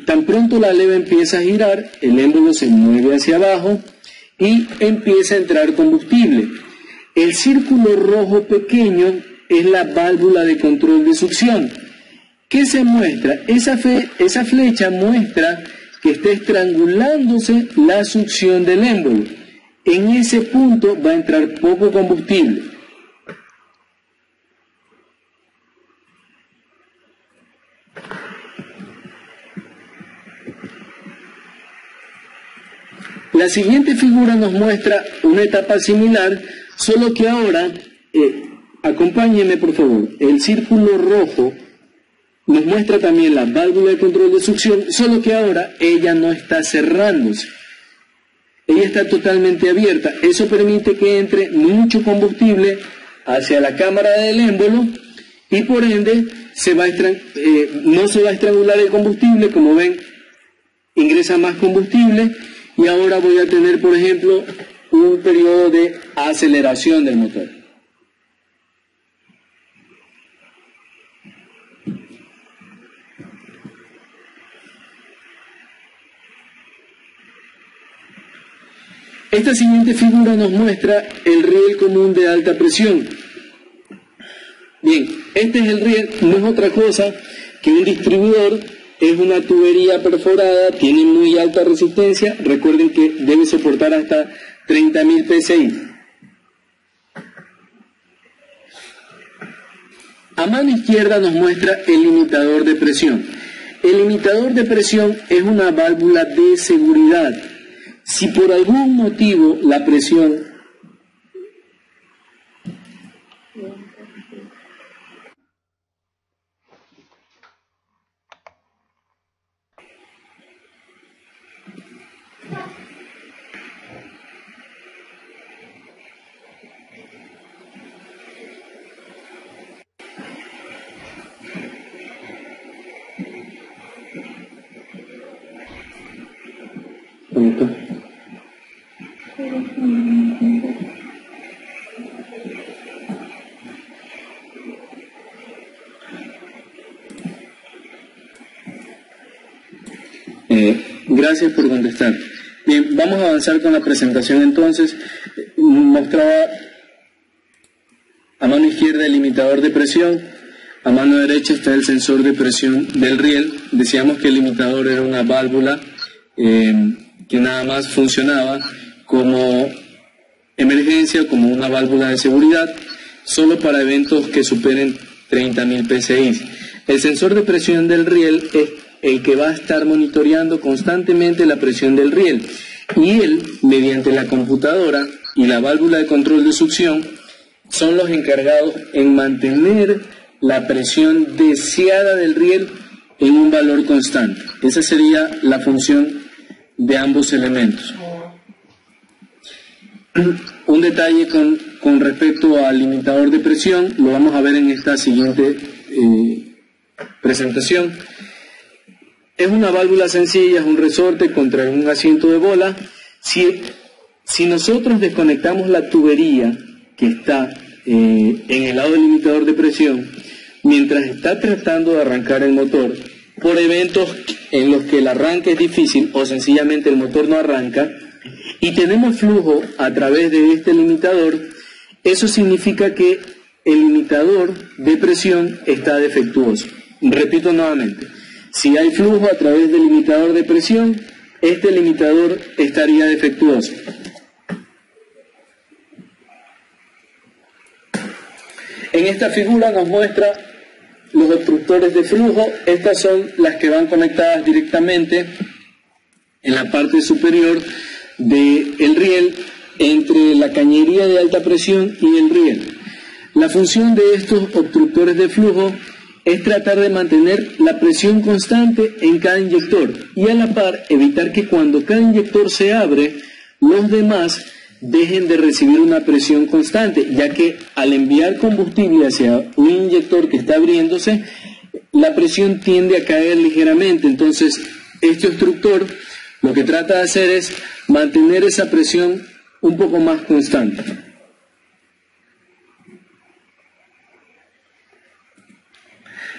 Tan pronto la leva empieza a girar, el émbolo se mueve hacia abajo y empieza a entrar combustible. El círculo rojo pequeño es la válvula de control de succión. ¿Qué se muestra? Esa flecha muestra que está estrangulándose la succión del émbolo. En ese punto va a entrar poco combustible. La siguiente figura nos muestra una etapa similar, solo que ahora, acompáñenme por favor, el círculo rojo nos muestra también la válvula de control de succión, solo que ahora ella no está cerrándose. Ella está totalmente abierta. Eso permite que entre mucho combustible hacia la cámara del émbolo y por ende no se va a estrangular el combustible. Como ven, ingresa más combustible y ahora voy a tener, por ejemplo, un periodo de aceleración del motor. Esta siguiente figura nos muestra el riel común de alta presión. Bien, este es el riel, no es otra cosa que un distribuidor, es una tubería perforada, tiene muy alta resistencia, recuerden que debe soportar hasta 30.000 PSI. A mano izquierda nos muestra el limitador de presión. El limitador de presión es una válvula de seguridad. Si por algún motivo la presión gracias por contestar. Bien, vamos a avanzar con la presentación entonces. Mostraba a mano izquierda el limitador de presión, a mano derecha está el sensor de presión del riel. Decíamos que el limitador era una válvula que nada más funcionaba como emergencia, como una válvula de seguridad. solo para eventos que superen 30.000 PSI. El sensor de presión del riel es el que va a estar monitoreando constantemente la presión del riel, y él, mediante la computadora y la válvula de control de succión, son los encargados en mantener la presión deseada del riel en un valor constante. Esa sería la función de ambos elementos. Un detalle con respecto al limitador de presión lo vamos a ver en esta siguiente presentación. Es una válvula sencilla, es un resorte contra un asiento de bola. Si nosotros desconectamos la tubería que está en el lado del limitador de presión, mientras está tratando de arrancar el motor, por eventos en los que el arranque es difícil o sencillamente el motor no arranca, y tenemos flujo a través de este limitador, eso significa que el limitador de presión está defectuoso. Repito nuevamente, si hay flujo a través del limitador de presión, este limitador estaría defectuoso. En esta figura nos muestra los obstructores de flujo. Estas son las que van conectadas directamente en la parte superior del riel entre la cañería de alta presión y el riel. La función de estos obstructores de flujo es tratar de mantener la presión constante en cada inyector y a la par evitar que cuando cada inyector se abre, los demás dejen de recibir una presión constante, ya que al enviar combustible hacia un inyector que está abriéndose, la presión tiende a caer ligeramente. Entonces, este obstructor lo que trata de hacer es mantener esa presión un poco más constante.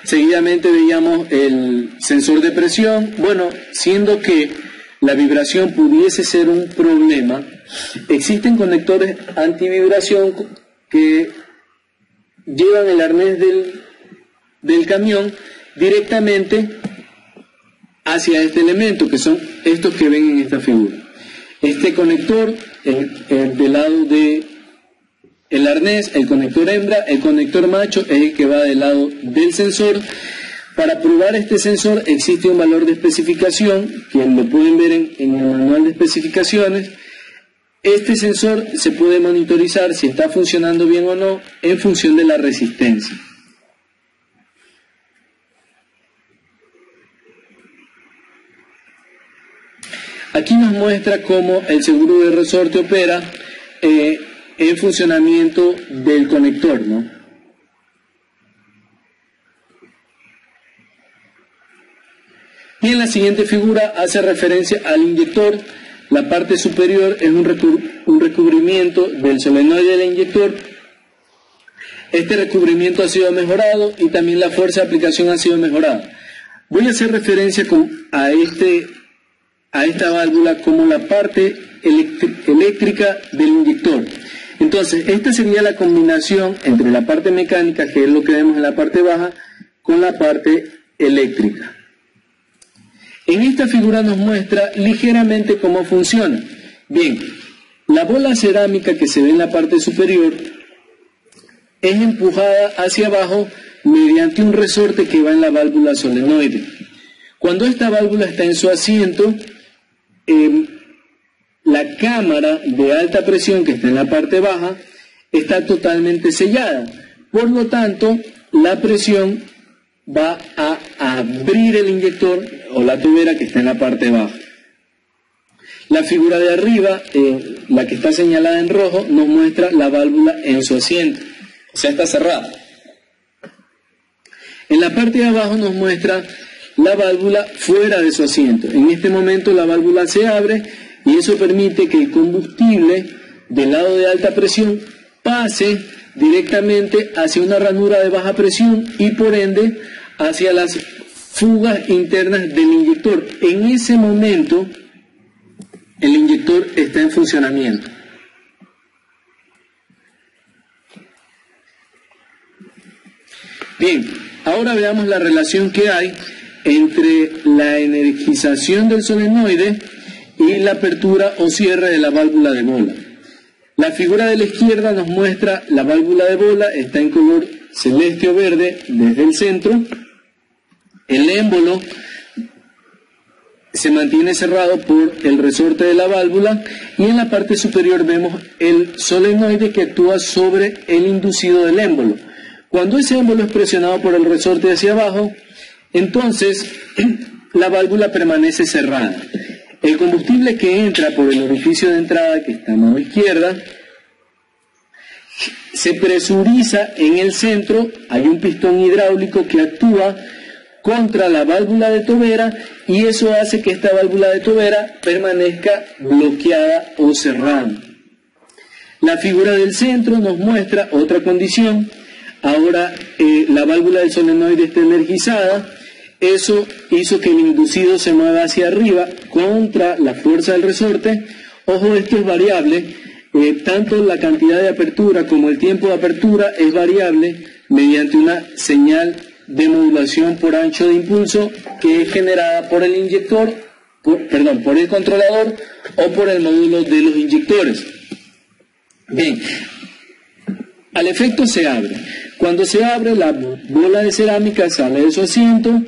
Seguidamente veíamos el sensor de presión. Bueno, siendo que la vibración pudiese ser un problema, existen conectores antivibración que llevan el arnés del camión directamente hacia este elemento, que son estos que ven en esta figura. Este conector, del lado de el arnés, el conector hembra, el conector macho es el que va del lado del sensor. Para probar este sensor existe un valor de especificación, que lo pueden ver en el manual de especificaciones. Este sensor se puede monitorizar si está funcionando bien o no en función de la resistencia. Aquí nos muestra cómo el seguro de resorte opera en funcionamiento del conector, ¿no? Y en la siguiente figura hace referencia al inyector. La parte superior es un recubrimiento del solenoide del inyector. Este recubrimiento ha sido mejorado y también la fuerza de aplicación ha sido mejorada. Voy a hacer referencia a esta válvula como la parte eléctrica del inyector. Entonces, esta sería la combinación entre la parte mecánica, que es lo que vemos en la parte baja, con la parte eléctrica. En esta figura nos muestra ligeramente cómo funciona. Bien, la bola cerámica que se ve en la parte superior es empujada hacia abajo mediante un resorte que va en la válvula solenoide. Cuando esta válvula está en su asiento, la cámara de alta presión que está en la parte baja está totalmente sellada. Por lo tanto, la presión va a abrir el inyector o la tubera que está en la parte baja. La figura de arriba, la que está señalada en rojo, nos muestra la válvula en su asiento, o sea, está cerrada. En la parte de abajo nos muestra la válvula fuera de su asiento. En este momento la válvula se abre y eso permite que el combustible del lado de alta presión pase directamente hacia una ranura de baja presión y por ende hacia las fugas internas del inyector. En ese momento el inyector está en funcionamiento. Bien, ahora veamos la relación que hay entre la energización del solenoide y la apertura o cierre de la válvula de bola. La figura de la izquierda nos muestra la válvula de bola, está en color celeste o verde desde el centro. El émbolo se mantiene cerrado por el resorte de la válvula y en la parte superior vemos el solenoide que actúa sobre el inducido del émbolo. Cuando ese émbolo es presionado por el resorte hacia abajo, entonces la válvula permanece cerrada. El combustible que entra por el orificio de entrada, que está a mano izquierda, se presuriza en el centro. Hay un pistón hidráulico que actúa contra la válvula de tobera y eso hace que esta válvula de tobera permanezca bloqueada o cerrada. La figura del centro nos muestra otra condición. Ahora la válvula del solenoide está energizada. Eso hizo que el inducido se mueva hacia arriba contra la fuerza del resorte. Ojo, esto es variable. Tanto la cantidad de apertura como el tiempo de apertura es variable mediante una señal de modulación por ancho de impulso que es generada por el inyector, por el controlador o por el módulo de los inyectores. Bien, al efecto se abre. Cuando se abre, la bola de cerámica sale de su asiento.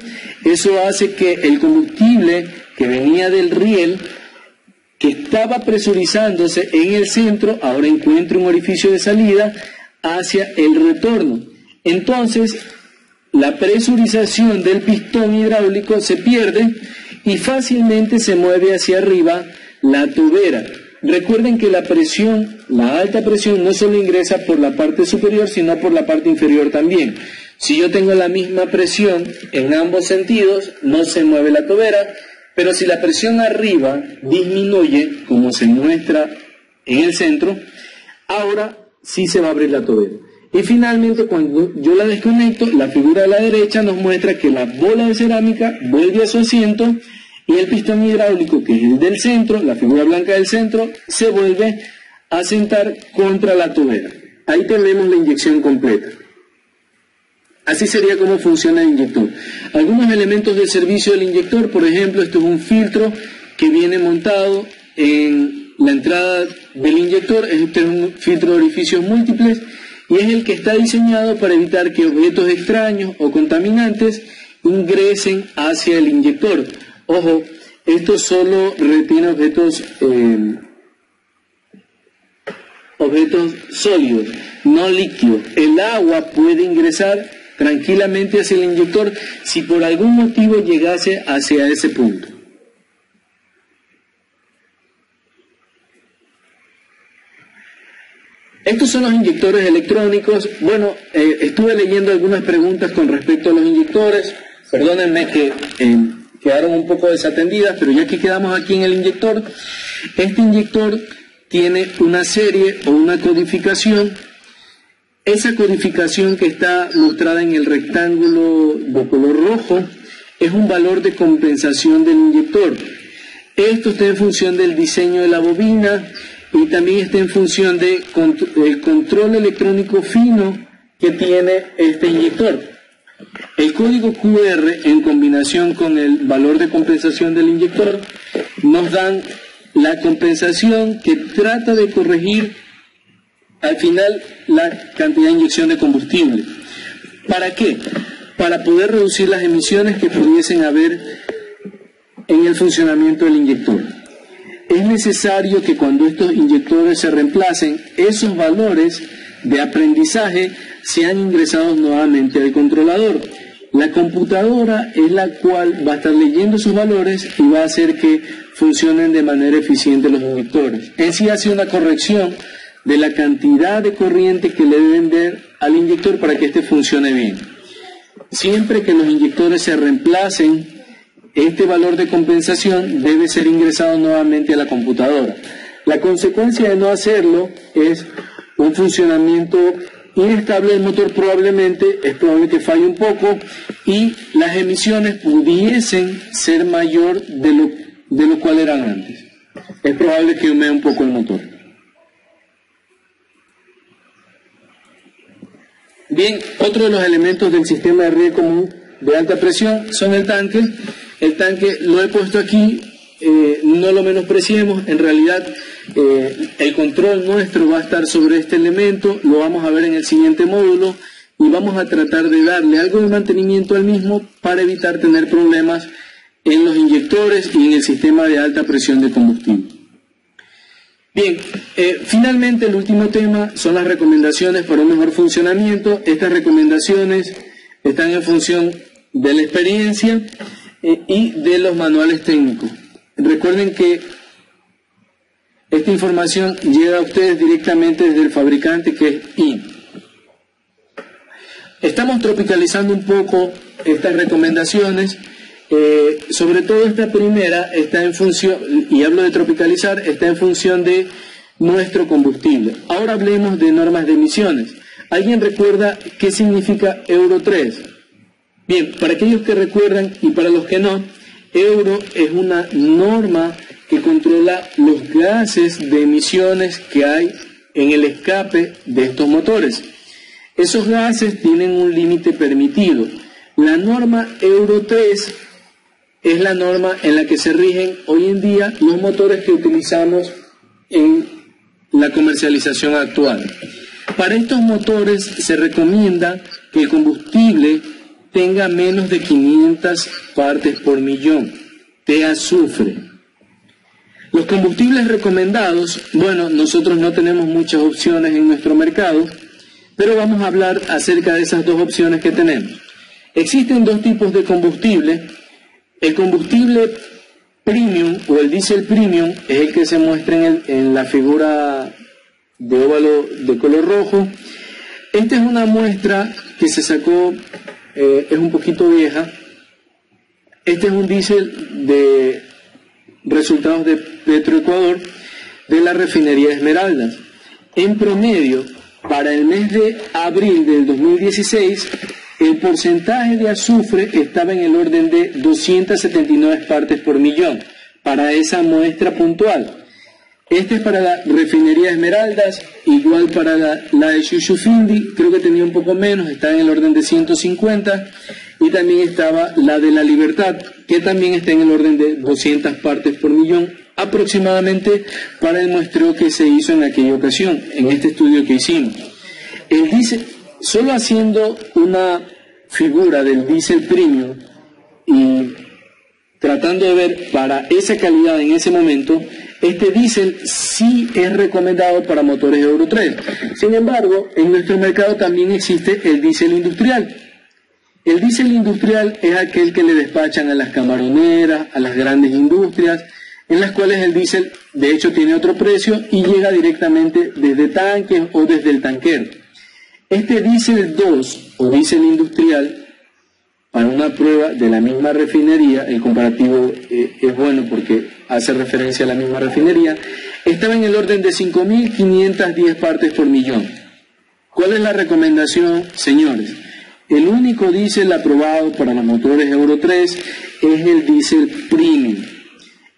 Eso hace que el combustible que venía del riel, que estaba presurizándose en el centro, ahora encuentre un orificio de salida hacia el retorno. Entonces, la presurización del pistón hidráulico se pierde y fácilmente se mueve hacia arriba la tobera. Recuerden que la presión, la alta presión, no solo ingresa por la parte superior, sino por la parte inferior también. Si yo tengo la misma presión en ambos sentidos, no se mueve la tobera, pero si la presión arriba disminuye, como se muestra en el centro, ahora sí se va a abrir la tobera. Y finalmente, cuando yo la desconecto, la figura de la derecha nos muestra que la bola de cerámica vuelve a su asiento y el pistón hidráulico, que es el del centro, la figura blanca del centro, se vuelve a sentar contra la tobera. Ahí tenemos la inyección completa. Así sería como funciona el inyector. Algunos elementos del servicio del inyector, por ejemplo, esto es un filtro que viene montado en la entrada del inyector. Este es un filtro de orificios múltiples y es el que está diseñado para evitar que objetos extraños o contaminantes ingresen hacia el inyector. Ojo, esto solo retiene objetos sólidos, no líquidos. El agua puede ingresar tranquilamente hacia el inyector si por algún motivo llegase hacia ese punto. Estos son los inyectores electrónicos. Bueno, estuve leyendo algunas preguntas con respecto a los inyectores. Perdónenme que quedaron un poco desatendidas, pero ya que quedamos aquí en el inyector, este inyector tiene una serie o una codificación. Esa codificación que está mostrada en el rectángulo de color rojo es un valor de compensación del inyector. Esto está en función del diseño de la bobina y también está en función del control electrónico fino que tiene este inyector. El código QR en combinación con el valor de compensación del inyector nos dan la compensación que trata de corregir al final la cantidad de inyección de combustible. ¿Para qué? Para poder reducir las emisiones que pudiesen haber en el funcionamiento del inyector. Es necesario que cuando estos inyectores se reemplacen, esos valores de aprendizaje sean ingresados nuevamente al controlador. La computadora es la cual va a estar leyendo esos valores y va a hacer que funcionen de manera eficiente los inyectores. En sí hace una corrección de la cantidad de corriente que le deben dar al inyector para que éste funcione bien. Siempre que los inyectores se reemplacen, este valor de compensación debe ser ingresado nuevamente a la computadora. La consecuencia de no hacerlo es un funcionamiento inestable del motor, es probable que falle un poco y las emisiones pudiesen ser mayor de lo cual eran antes. Es probable que humee un poco el motor. Bien, otro de los elementos del sistema de riego común de alta presión son el tanque. El tanque lo he puesto aquí, no lo menospreciemos. En realidad el control nuestro va a estar sobre este elemento, lo vamos a ver en el siguiente módulo y vamos a tratar de darle algo de mantenimiento al mismo para evitar tener problemas en los inyectores y en el sistema de alta presión de combustible. Bien, finalmente el último tema son las recomendaciones para un mejor funcionamiento. Estas recomendaciones están en función de la experiencia y de los manuales técnicos. Recuerden que esta información llega a ustedes directamente desde el fabricante, que es IN. Estamos tropicalizando un poco estas recomendaciones, sobre todo esta primera está en función, y hablo de tropicalizar, está en función de nuestro combustible. Ahora hablemos de normas de emisiones. ¿Alguien recuerda qué significa Euro 3? Bien, para aquellos que recuerdan y para los que no, Euro es una norma que controla los gases de emisiones que hay en el escape de estos motores. Esos gases tienen un límite permitido. La norma Euro 3 es la norma en la que se rigen hoy en día los motores que utilizamos en la comercialización actual. Para estos motores se recomienda que el combustible tenga menos de 500 partes por millón de azufre. Los combustibles recomendados, bueno, nosotros no tenemos muchas opciones en nuestro mercado, pero vamos a hablar acerca de esas dos opciones que tenemos. Existen dos tipos de combustible. El combustible premium o el diésel premium es el que se muestra en la figura de óvalo de color rojo. Esta es una muestra que se sacó, es un poquito vieja. Este es un diésel de resultados de Petroecuador de la refinería Esmeraldas. En promedio, para el mes de abril del 2016, el porcentaje de azufre estaba en el orden de 279 partes por millón para esa muestra puntual. Este es para la refinería Esmeraldas, igual para la de Shushufindi, creo que tenía un poco menos, está en el orden de 150, y también estaba la de La Libertad, que también está en el orden de 200 partes por millón, aproximadamente para el muestreo que se hizo en aquella ocasión, en este estudio que hicimos. El diésel, solo haciendo una figura del diésel premium y tratando de ver para esa calidad en ese momento, este diésel sí es recomendado para motores Euro 3. Sin embargo, en nuestro mercado también existe el diésel industrial. El diésel industrial es aquel que le despachan a las camaroneras, a las grandes industrias, en las cuales el diésel de hecho tiene otro precio y llega directamente desde tanques o desde el tanquero. Este diésel 2 o diésel industrial, para una prueba de la misma refinería, el comparativo es bueno porque hace referencia a la misma refinería, estaba en el orden de 5.510 partes por millón. ¿Cuál es la recomendación, señores? El único diésel aprobado para los motores Euro 3 es el diésel premium.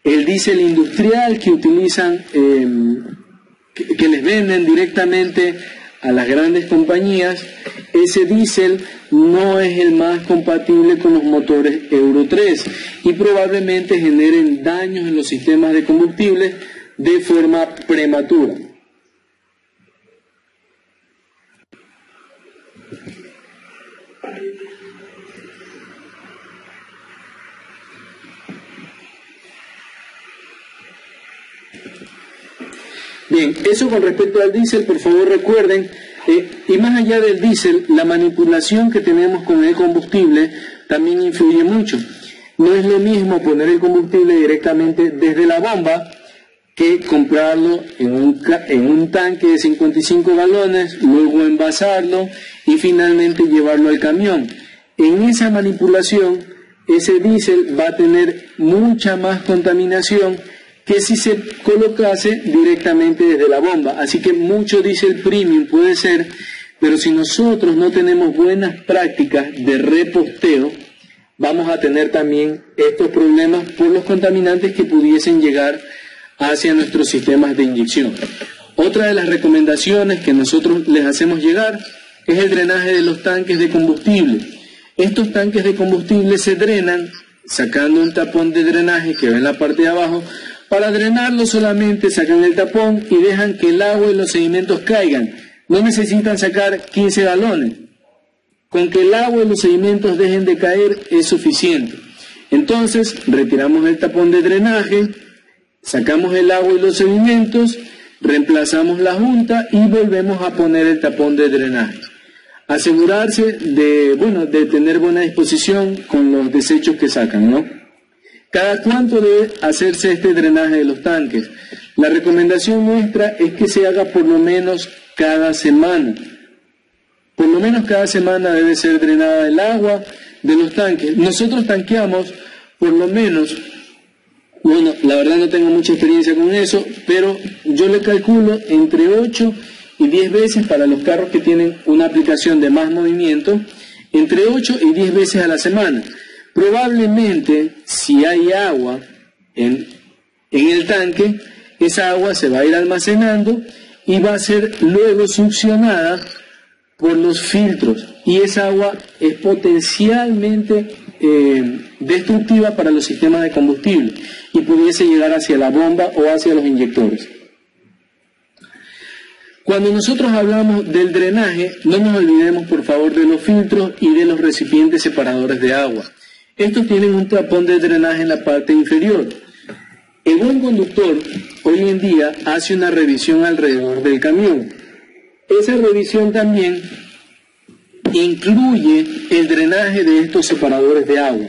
El diésel industrial que utilizan, que les venden directamente a las grandes compañías, ese diésel no es el más compatible con los motores Euro 3 y probablemente generen daños en los sistemas de combustible de forma prematura. Bien, eso con respecto al diésel, por favor recuerden, y más allá del diésel, la manipulación que tenemos con el combustible también influye mucho. No es lo mismo poner el combustible directamente desde la bomba que comprarlo en un tanque de 55 galones, luego envasarlo y finalmente llevarlo al camión. En esa manipulación, ese diésel va a tener mucha más contaminación que si se colocase directamente desde la bomba. Así que mucho diésel premium puede ser, pero si nosotros no tenemos buenas prácticas de reposteo, vamos a tener también estos problemas por los contaminantes que pudiesen llegar hacia nuestros sistemas de inyección. Otra de las recomendaciones que nosotros les hacemos llegar es el drenaje de los tanques de combustible. Estos tanques de combustible se drenan sacando un tapón de drenaje que va en la parte de abajo Para drenarlo solamente sacan el tapón y dejan que el agua y los sedimentos caigan. No necesitan sacar 15 galones. Con que el agua y los sedimentos dejen de caer es suficiente. Entonces retiramos el tapón de drenaje, sacamos el agua y los sedimentos, reemplazamos la junta y volvemos a poner el tapón de drenaje. Asegurarse de tener buena disposición con los desechos que sacan, ¿no? ¿Cada cuánto debe hacerse este drenaje de los tanques? La recomendación nuestra es que se haga por lo menos cada semana. Por lo menos cada semana debe ser drenada el agua de los tanques. Nosotros tanqueamos por lo menos, la verdad no tengo mucha experiencia con eso, pero yo le calculo entre 8 y 10 veces para los carros que tienen una aplicación de más movimiento, entre 8 y 10 veces a la semana. Probablemente, si hay agua en el tanque, esa agua se va a ir almacenando y va a ser luego succionada por los filtros. Y esa agua es potencialmente destructiva para los sistemas de combustible y pudiese llegar hacia la bomba o hacia los inyectores. Cuando nosotros hablamos del drenaje, no nos olvidemos por favor de los filtros y de los recipientes separadores de agua. Estos tienen un tapón de drenaje en la parte inferior. El buen conductor hoy en día hace una revisión alrededor del camión. Esa revisión también incluye el drenaje de estos separadores de agua.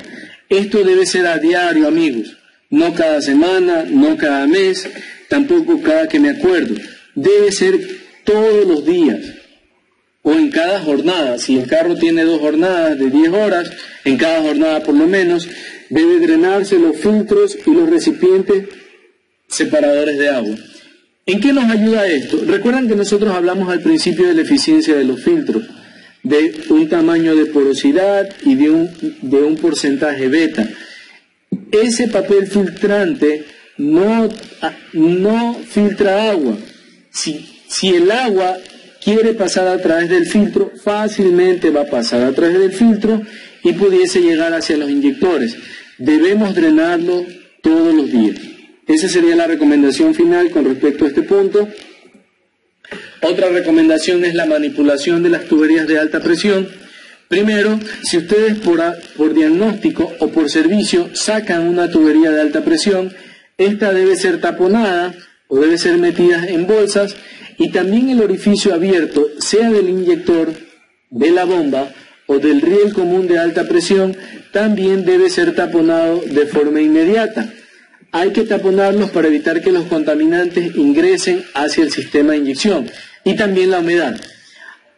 Esto debe ser a diario, amigos. No cada semana, no cada mes, tampoco cada que me acuerdo. Debe ser todos los días o en cada jornada. Si el carro tiene 2 jornadas de 10 horas, en cada jornada por lo menos, debe drenarse los filtros y los recipientes separadores de agua. ¿En qué nos ayuda esto? Recuerdan que nosotros hablamos al principio de la eficiencia de los filtros, de un tamaño de porosidad y de un porcentaje beta. Ese papel filtrante no filtra agua. Si el agua quiere pasar a través del filtro, fácilmente va a pasar a través del filtro y pudiese llegar hacia los inyectores. Debemos drenarlo todos los días. Esa sería la recomendación final con respecto a este punto. Otra recomendación es la manipulación de las tuberías de alta presión. Primero, si ustedes por diagnóstico o por servicio sacan una tubería de alta presión, esta debe ser taponada o debe ser metida en bolsas, y también el orificio abierto, sea del inyector, de la bomba o del riel común de alta presión, también debe ser taponado de forma inmediata. Hay que taponarlos para evitar que los contaminantes ingresen hacia el sistema de inyección, y también la humedad.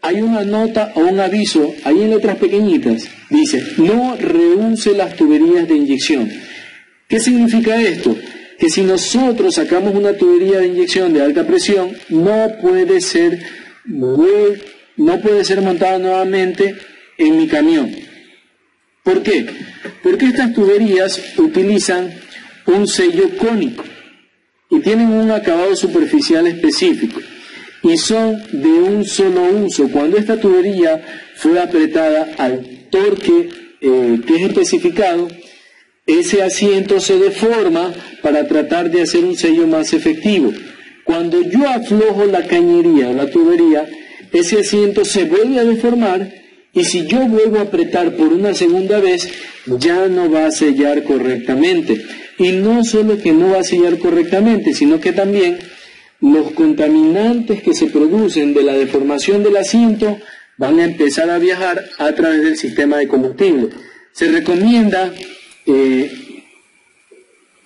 Hay una nota o un aviso ahí en letras pequeñitas, dice: no reuse las tuberías de inyección. ¿Qué significa esto? Que si nosotros sacamos una tubería de inyección de alta presión, no puede ser montada nuevamente en mi camión. ¿Por qué? Porque estas tuberías utilizan un sello cónico y tienen un acabado superficial específico y son de un solo uso. Cuando esta tubería fue apretada al torque que es especificado, ese asiento se deforma para tratar de hacer un sello más efectivo. Cuando yo aflojo la cañería o la tubería, ese asiento se vuelve a deformar, y si yo vuelvo a apretar por una segunda vez, ya no va a sellar correctamente. Y no solo que no va a sellar correctamente, sino que también los contaminantes que se producen de la deformación del asiento van a empezar a viajar a través del sistema de combustible. Se recomienda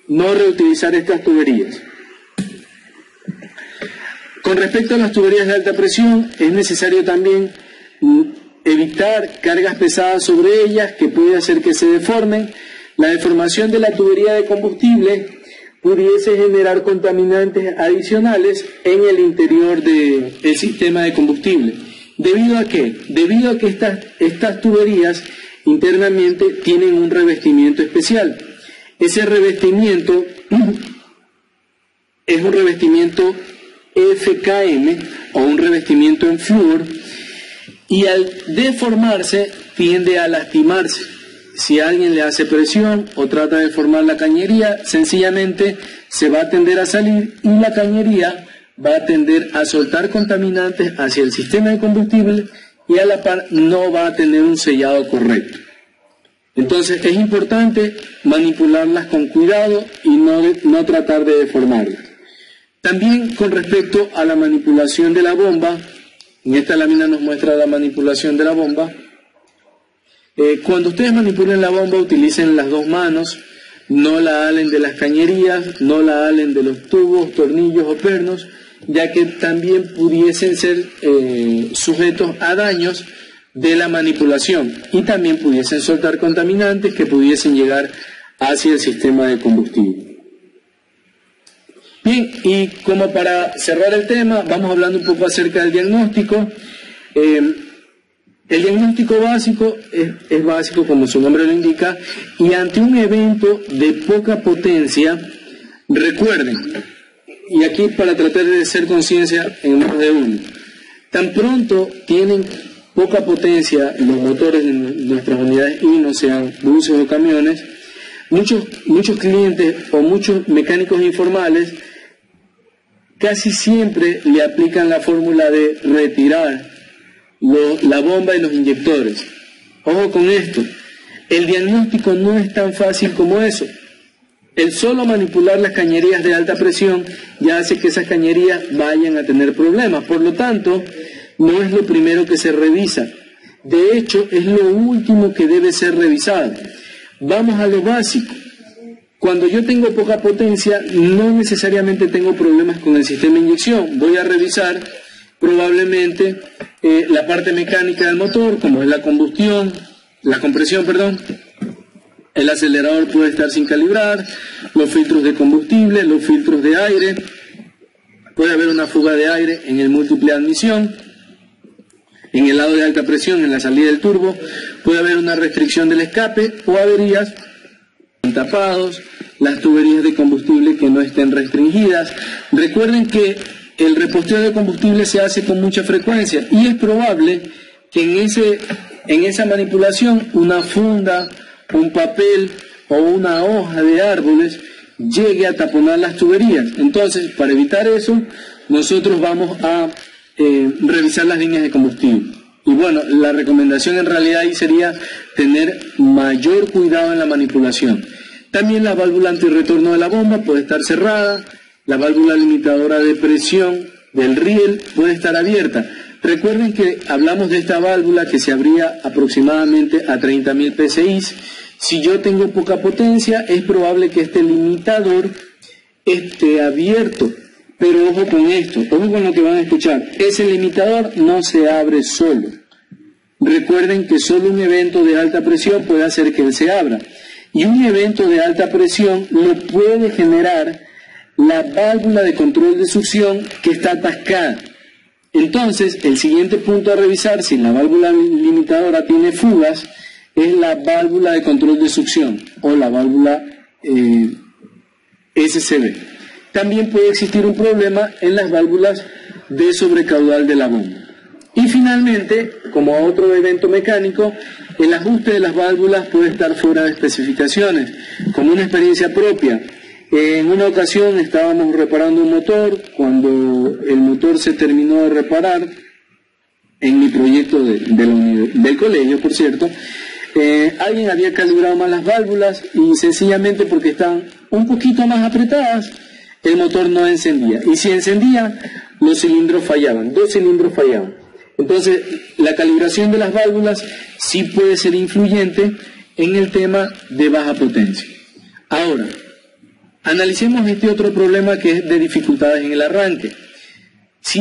no reutilizar estas tuberías. Con respecto a las tuberías de alta presión, es necesario también evitar cargas pesadas sobre ellas, que puede hacer que se deformen. La deformación de la tubería de combustible pudiese generar contaminantes adicionales en el interior del sistema de combustible. ¿Debido a qué? Debido a que estas tuberías internamente tienen un revestimiento especial. Ese revestimiento es un revestimiento FKM o un revestimiento en flúor, y al deformarse tiende a lastimarse. si alguien le hace presión o trata de formar la cañería, sencillamente se va a tender a salir y la cañería va a tender a soltar contaminantes hacia el sistema de combustible y a la par no va a tener un sellado correcto. Entonces es importante manipularlas con cuidado y no tratar de deformarlas. También con respecto a la manipulación de la bomba, en esta lámina nos muestra la manipulación de la bomba. Cuando ustedes manipulen la bomba, utilicen las dos manos, no la halen de las cañerías, no la halen de los tubos, tornillos o pernos, ya que también pudiesen ser sujetos a daños de la manipulación y también pudiesen soltar contaminantes que pudiesen llegar hacia el sistema de combustible. Bien, y como para cerrar el tema, vamos hablando un poco acerca del diagnóstico. El diagnóstico básico es básico, como su nombre lo indica, y ante un evento de poca potencia, recuerden, y aquí para tratar de hacer conciencia en más de uno, tan pronto tienen poca potencia los motores de nuestras unidades INO, sean buses o camiones, muchos clientes o muchos mecánicos informales casi siempre le aplican la fórmula de retirar la bomba y los inyectores. Ojo con esto, el diagnóstico no es tan fácil como eso. El solo manipular las cañerías de alta presión ya hace que esas cañerías vayan a tener problemas. Por lo tanto, no es lo primero que se revisa. De hecho, es lo último que debe ser revisado. Vamos a lo básico. Cuando yo tengo poca potencia, no necesariamente tengo problemas con el sistema de inyección. Voy a revisar probablemente la parte mecánica del motor, como es la compresión, el acelerador puede estar sin calibrar, los filtros de combustible, los filtros de aire, puede haber una fuga de aire en el múltiple de admisión, en el lado de alta presión, en la salida del turbo, puede haber una restricción del escape o averías tapados, las tuberías de combustible que no estén restringidas. Recuerden que el reposteo de combustible se hace con mucha frecuencia y es probable que en esa manipulación una funda, un papel o una hoja de árboles llegue a taponar las tuberías. Entonces, para evitar eso, nosotros vamos a revisar las líneas de combustible. Y bueno, la recomendación en realidad ahí sería tener mayor cuidado en la manipulación. También la válvula antirretorno de la bomba puede estar cerrada, la válvula limitadora de presión del riel puede estar abierta. Recuerden que hablamos de esta válvula que se abría aproximadamente a 30.000 PSI. Si yo tengo poca potencia, es probable que este limitador esté abierto. Pero ojo con esto, ojo con lo que van a escuchar. Ese limitador no se abre solo. Recuerden que solo un evento de alta presión puede hacer que él se abra. Y un evento de alta presión lo puede generar la válvula de control de succión que está atascada. Entonces, el siguiente punto a revisar, si la válvula limitadora tiene fugas, es la válvula de control de succión o la válvula SCB. También puede existir un problema en las válvulas de sobrecaudal de la bomba. Y finalmente, como otro evento mecánico, el ajuste de las válvulas puede estar fuera de especificaciones. Como una experiencia propia, en una ocasión estábamos reparando un motor, cuando el motor se terminó de reparar, en mi proyecto del colegio, por cierto, alguien había calibrado mal las válvulas y sencillamente porque están un poquito más apretadas, el motor no encendía. Y si encendía, los cilindros fallaban, 2 cilindros fallaban. Entonces, la calibración de las válvulas sí puede ser influyente en el tema de baja potencia. Ahora, analicemos este otro problema que es de dificultades en el arranque. Si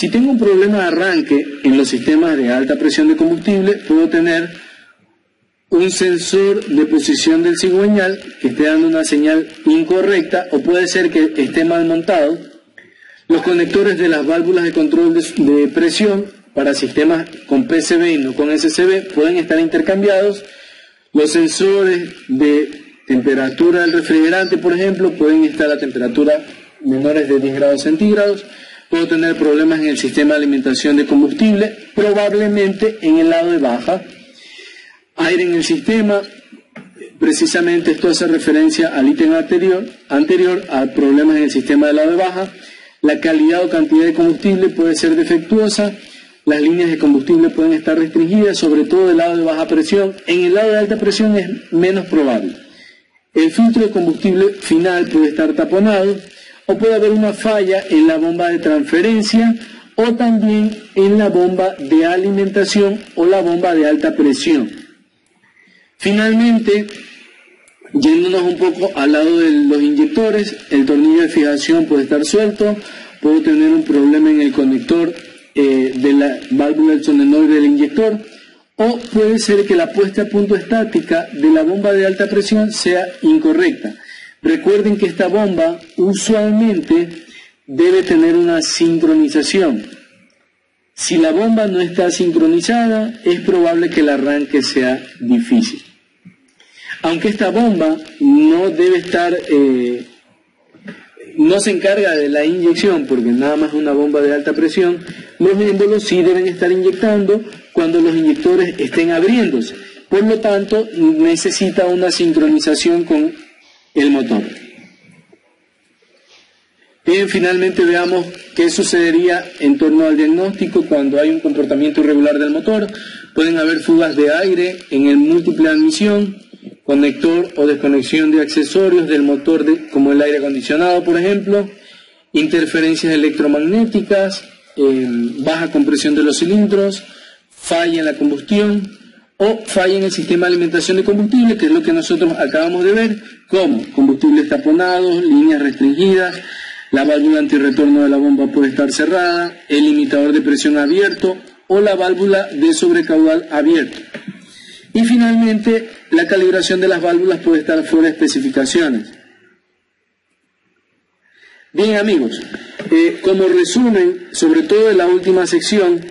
tengo un problema de arranque en los sistemas de alta presión de combustible, puedo tener un sensor de posición del cigüeñal que esté dando una señal incorrecta, o puede ser que esté mal montado. Los conectores de las válvulas de control de presión para sistemas con PCB y no con SCB pueden estar intercambiados. Los sensores de temperatura del refrigerante, por ejemplo, pueden estar a temperatura menores de 10 grados centígrados. Puedo tener problemas en el sistema de alimentación de combustible, probablemente en el lado de baja. aire en el sistema. Precisamente esto hace referencia al ítem anterior a problemas en el sistema de lado de baja. La calidad o cantidad de combustible puede ser defectuosa, las líneas de combustible pueden estar restringidas, sobre todo del lado de baja presión. En el lado de alta presión es menos probable. El filtro de combustible final puede estar taponado, o puede haber una falla en la bomba de transferencia, o también en la bomba de alimentación o la bomba de alta presión. Finalmente, yéndonos un poco al lado de los inyectores, el tornillo de fijación puede estar suelto, puede tener un problema en el conector de la válvula del solenoide del inyector, o puede ser que la puesta a punto estática de la bomba de alta presión sea incorrecta. Recuerden que esta bomba usualmente debe tener una sincronización. Si la bomba no está sincronizada, es probable que el arranque sea difícil. Aunque esta bomba no debe estar, no se encarga de la inyección, porque nada más es una bomba de alta presión, los émbolos sí deben estar inyectando cuando los inyectores estén abriéndose. Por lo tanto, necesita una sincronización con el motor. Bien, finalmente veamos qué sucedería en torno al diagnóstico cuando hay un comportamiento irregular del motor. Pueden haber fugas de aire en el múltiple de admisión, conector o desconexión de accesorios del motor como el aire acondicionado, por ejemplo, interferencias electromagnéticas, baja compresión de los cilindros, falla en la combustión o falla en el sistema de alimentación de combustible, que es lo que nosotros acabamos de ver, como combustibles taponados, líneas restringidas, la válvula antirretorno de la bomba puede estar cerrada, el limitador de presión abierto o la válvula de sobrecaudal abierto. Y finalmente, la calibración de las válvulas puede estar fuera de especificaciones. Bien, amigos, como resumen, sobre todo de la última sección,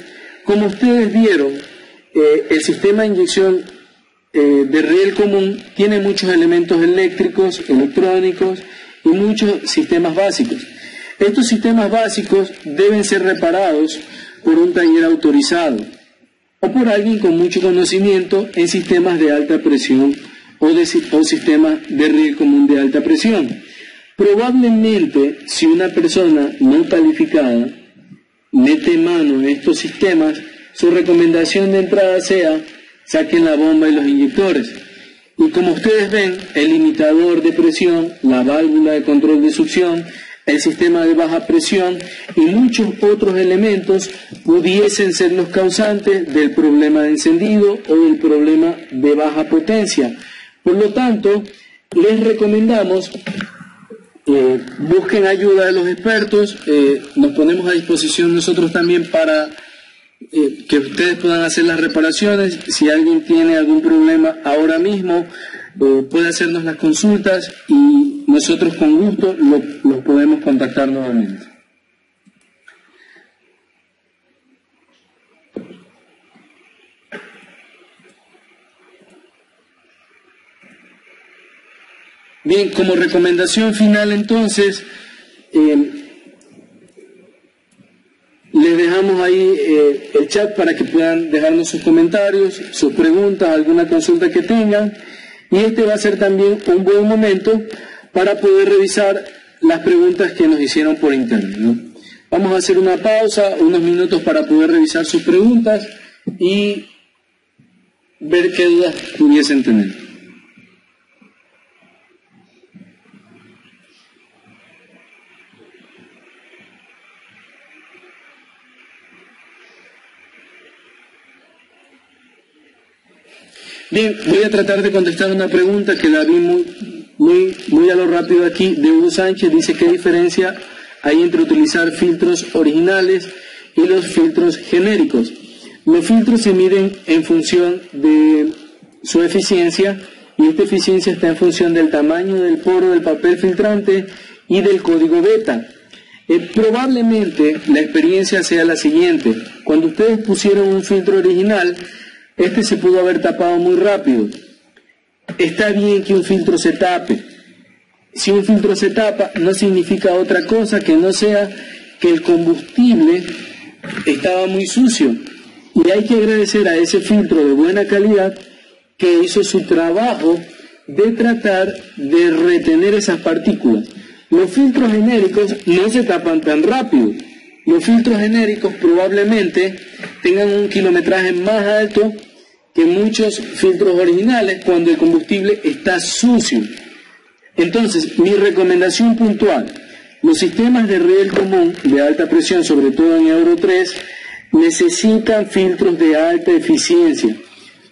como ustedes vieron, el sistema de inyección de riel común tiene muchos elementos eléctricos, electrónicos y muchos sistemas básicos. Estos sistemas básicos deben ser reparados por un taller autorizado o por alguien con mucho conocimiento en sistemas de alta presión o sistemas de riel común de alta presión. Probablemente, si una persona no calificada mete mano en estos sistemas, su recomendación de entrada sea: saquen la bomba y los inyectores. Y como ustedes ven, el limitador de presión, la válvula de control de succión, el sistema de baja presión y muchos otros elementos pudiesen ser los causantes del problema de encendido o del problema de baja potencia. Por lo tanto, les recomendamos busquen ayuda de los expertos, nos ponemos a disposición nosotros también para que ustedes puedan hacer las reparaciones. Si alguien tiene algún problema ahora mismo, puede hacernos las consultas y nosotros con gusto los podemos contactar nuevamente. Bien, como recomendación final entonces, les dejamos ahí el chat para que puedan dejarnos sus comentarios, sus preguntas, alguna consulta que tengan, y este va a ser también un buen momento para poder revisar las preguntas que nos hicieron por internet, ¿no? Vamos a hacer una pausa, unos minutos para poder revisar sus preguntas y ver qué dudas pudiesen tener. Bien, voy a tratar de contestar una pregunta que la vi muy a lo rápido aquí, de Hugo Sánchez. Dice: ¿qué diferencia hay entre utilizar filtros originales y los filtros genéricos? Los filtros se miden en función de su eficiencia, y esta eficiencia está en función del tamaño del poro del papel filtrante y del código beta. Probablemente la experiencia sea la siguiente: cuando ustedes pusieron un filtro original, este se pudo haber tapado muy rápido. Está bien que un filtro se tape. Si un filtro se tapa, no significa otra cosa que no sea que el combustible estaba muy sucio. Y hay que agradecer a ese filtro de buena calidad que hizo su trabajo de tratar de retener esas partículas. Los filtros genéricos no se tapan tan rápido. Los filtros genéricos probablemente tengan un kilometraje más alto que muchos filtros originales cuando el combustible está sucio. Entonces, mi recomendación puntual: los sistemas de riel común de alta presión, sobre todo en Euro 3, necesitan filtros de alta eficiencia.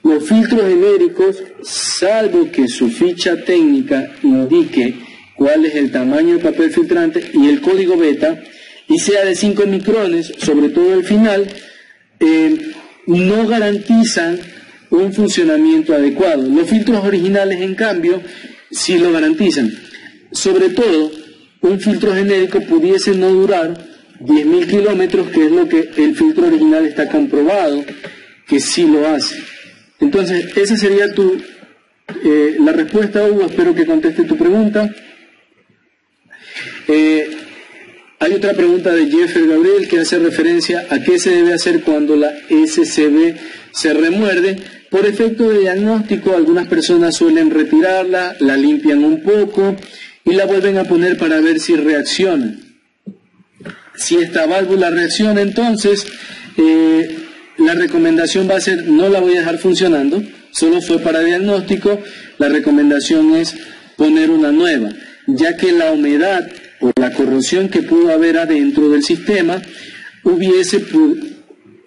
Los filtros genéricos, salvo que su ficha técnica indique cuál es el tamaño del papel filtrante y el código beta, y sea de 5 micrones, sobre todo el final, no garantizan un funcionamiento adecuado. Los filtros originales, en cambio, sí lo garantizan. Sobre todo, un filtro genérico pudiese no durar 10.000 kilómetros, que es lo que el filtro original está comprobado que sí lo hace. Entonces, esa sería la respuesta, Hugo. Espero que conteste tu pregunta. Hay otra pregunta de Jeffrey Gabriel que hace referencia a qué se debe hacer cuando la SCB se remuerde. Por efecto de diagnóstico, algunas personas suelen retirarla, la limpian un poco y la vuelven a poner para ver si reacciona. Si esta válvula reacciona, entonces la recomendación va a ser: no la voy a dejar funcionando, solo fue para diagnóstico. La recomendación es poner una nueva, ya que la humedad o la corrosión que pudo haber adentro del sistema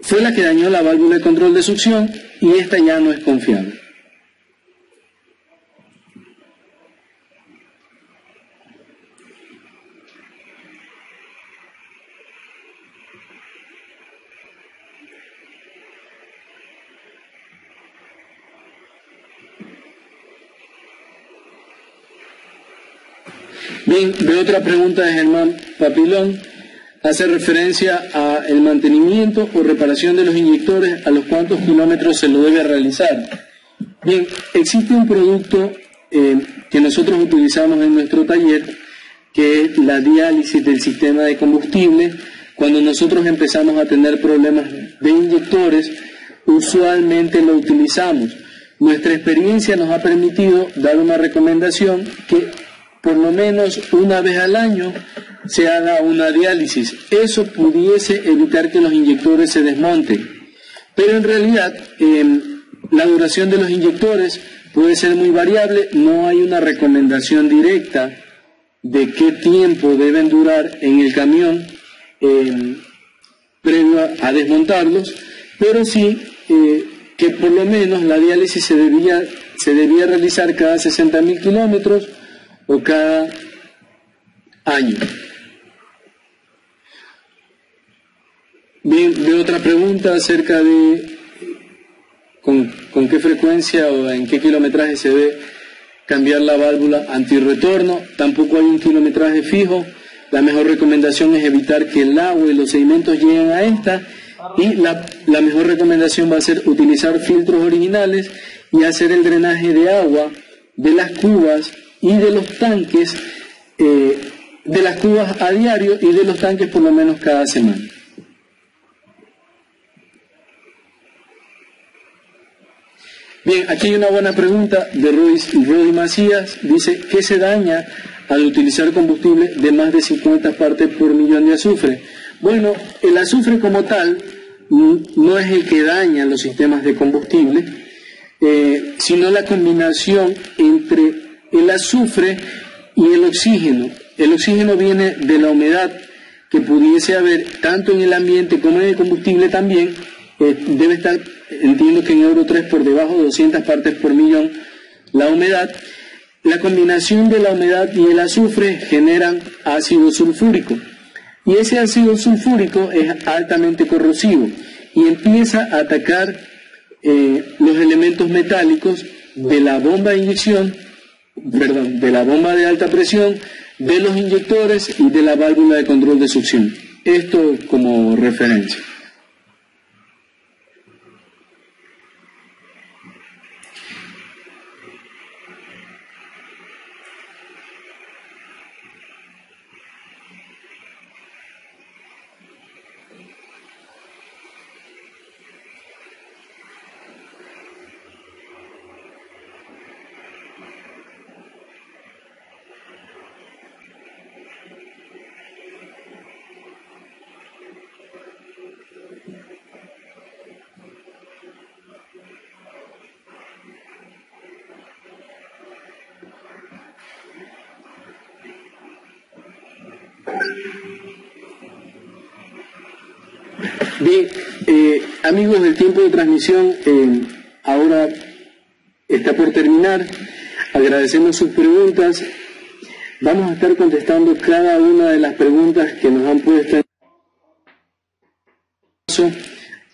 fue la que dañó la válvula de control de succión, y esta ya no es confiable. Bien, veo otra pregunta de Germán Papilón. Hace referencia a el mantenimiento o reparación de los inyectores, a los cuántos kilómetros se lo debe realizar. Bien, existe un producto que nosotros utilizamos en nuestro taller, que es la diálisis del sistema de combustible. Cuando nosotros empezamos a tener problemas de inyectores, usualmente lo utilizamos. Nuestra experiencia nos ha permitido dar una recomendación que por lo menos una vez al año se haga una diálisis. Eso pudiese evitar que los inyectores se desmonten. Pero en realidad, la duración de los inyectores puede ser muy variable. No hay una recomendación directa de qué tiempo deben durar en el camión previo a desmontarlos, pero sí que por lo menos la diálisis se debía realizar cada 60.000 kilómetros o cada año. Bien, veo otra pregunta acerca de con qué frecuencia o en qué kilometraje se debe cambiar la válvula antirretorno. Tampoco hay un kilometraje fijo. La mejor recomendación es evitar que el agua y los sedimentos lleguen a esta, y la mejor recomendación va a ser utilizar filtros originales y hacer el drenaje de agua de las cubas y de los tanques, de las cubas a diario y de los tanques por lo menos cada semana. Bien, aquí hay una buena pregunta de Rudy Macías. Dice: ¿qué se daña al utilizar combustible de más de 50 partes por millón de azufre? Bueno, el azufre como tal no es el que daña los sistemas de combustible, sino la combinación entre el azufre y el oxígeno. El oxígeno viene de la humedad que pudiese haber tanto en el ambiente como en el combustible también. Debe estar, entiendo que en Euro 3, por debajo de 200 partes por millón la humedad. La combinación de la humedad y el azufre generan ácido sulfúrico, y ese ácido sulfúrico es altamente corrosivo y empieza a atacar los elementos metálicos de la bomba de inyección, de la bomba de alta presión, de los inyectores y de la válvula de control de succión. Esto como referencia. Bien, amigos, el tiempo de transmisión ahora está por terminar. Agradecemos sus preguntas. Vamos a estar contestando cada una de las preguntas que nos han puesto.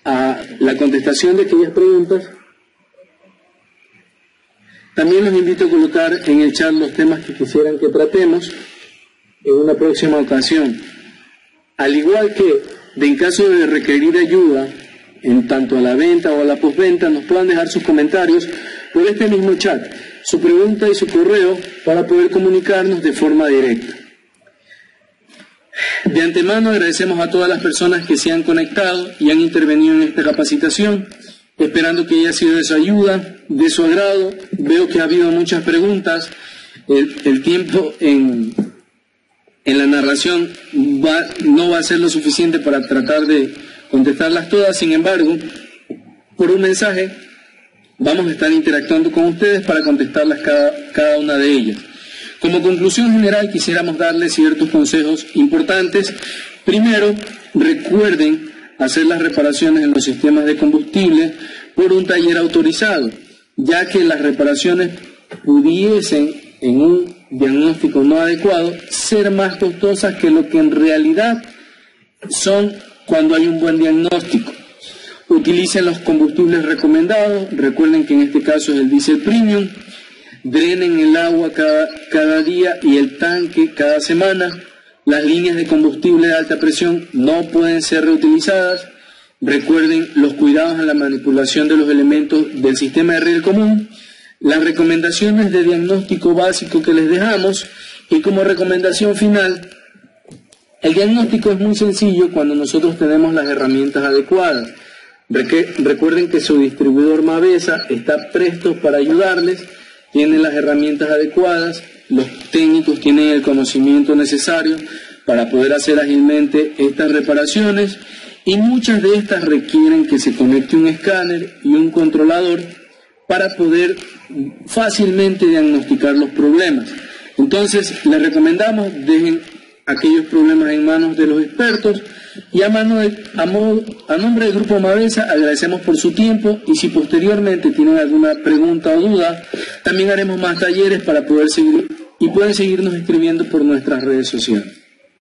A la contestación de aquellas preguntas, también los invito a colocar en el chat los temas que quisieran que tratemos en una próxima ocasión. Al igual que en caso de requerir ayuda en tanto a la venta o a la postventa, nos puedan dejar sus comentarios por este mismo chat, su pregunta y su correo para poder comunicarnos de forma directa. De antemano agradecemos a todas las personas que se han conectado y han intervenido en esta capacitación, esperando que haya sido de su ayuda, de su agrado. Veo que ha habido muchas preguntas. El tiempo en la narración no va a ser lo suficiente para tratar de contestarlas todas. Sin embargo, por un mensaje vamos a estar interactuando con ustedes para contestarlas cada una de ellas. Como conclusión general, quisiéramos darles ciertos consejos importantes. Primero, recuerden hacer las reparaciones en los sistemas de combustible por un taller autorizado, ya que las reparaciones pudiesen, en un diagnóstico no adecuado, ser más costosas que lo que en realidad son cuando hay un buen diagnóstico. Utilicen los combustibles recomendados. Recuerden que en este caso es el diésel premium. Drenen el agua cada día y el tanque cada semana. Las líneas de combustible de alta presión no pueden ser reutilizadas. Recuerden los cuidados en la manipulación de los elementos del sistema de riel común. Las recomendaciones de diagnóstico básico que les dejamos, y como recomendación final, el diagnóstico es muy sencillo cuando nosotros tenemos las herramientas adecuadas. Recuerden que su distribuidor Mavesa está presto para ayudarles. Tienen las herramientas adecuadas, los técnicos tienen el conocimiento necesario para poder hacer ágilmente estas reparaciones, y muchas de estas requieren que se conecte un escáner y un controlador para poder fácilmente diagnosticar los problemas. Entonces, les recomendamos, dejen aquellos problemas en manos de los expertos, y a nombre del Grupo Mavesa agradecemos por su tiempo, y si posteriormente tienen alguna pregunta o duda, también haremos más talleres para poder seguir, y pueden seguirnos escribiendo por nuestras redes sociales.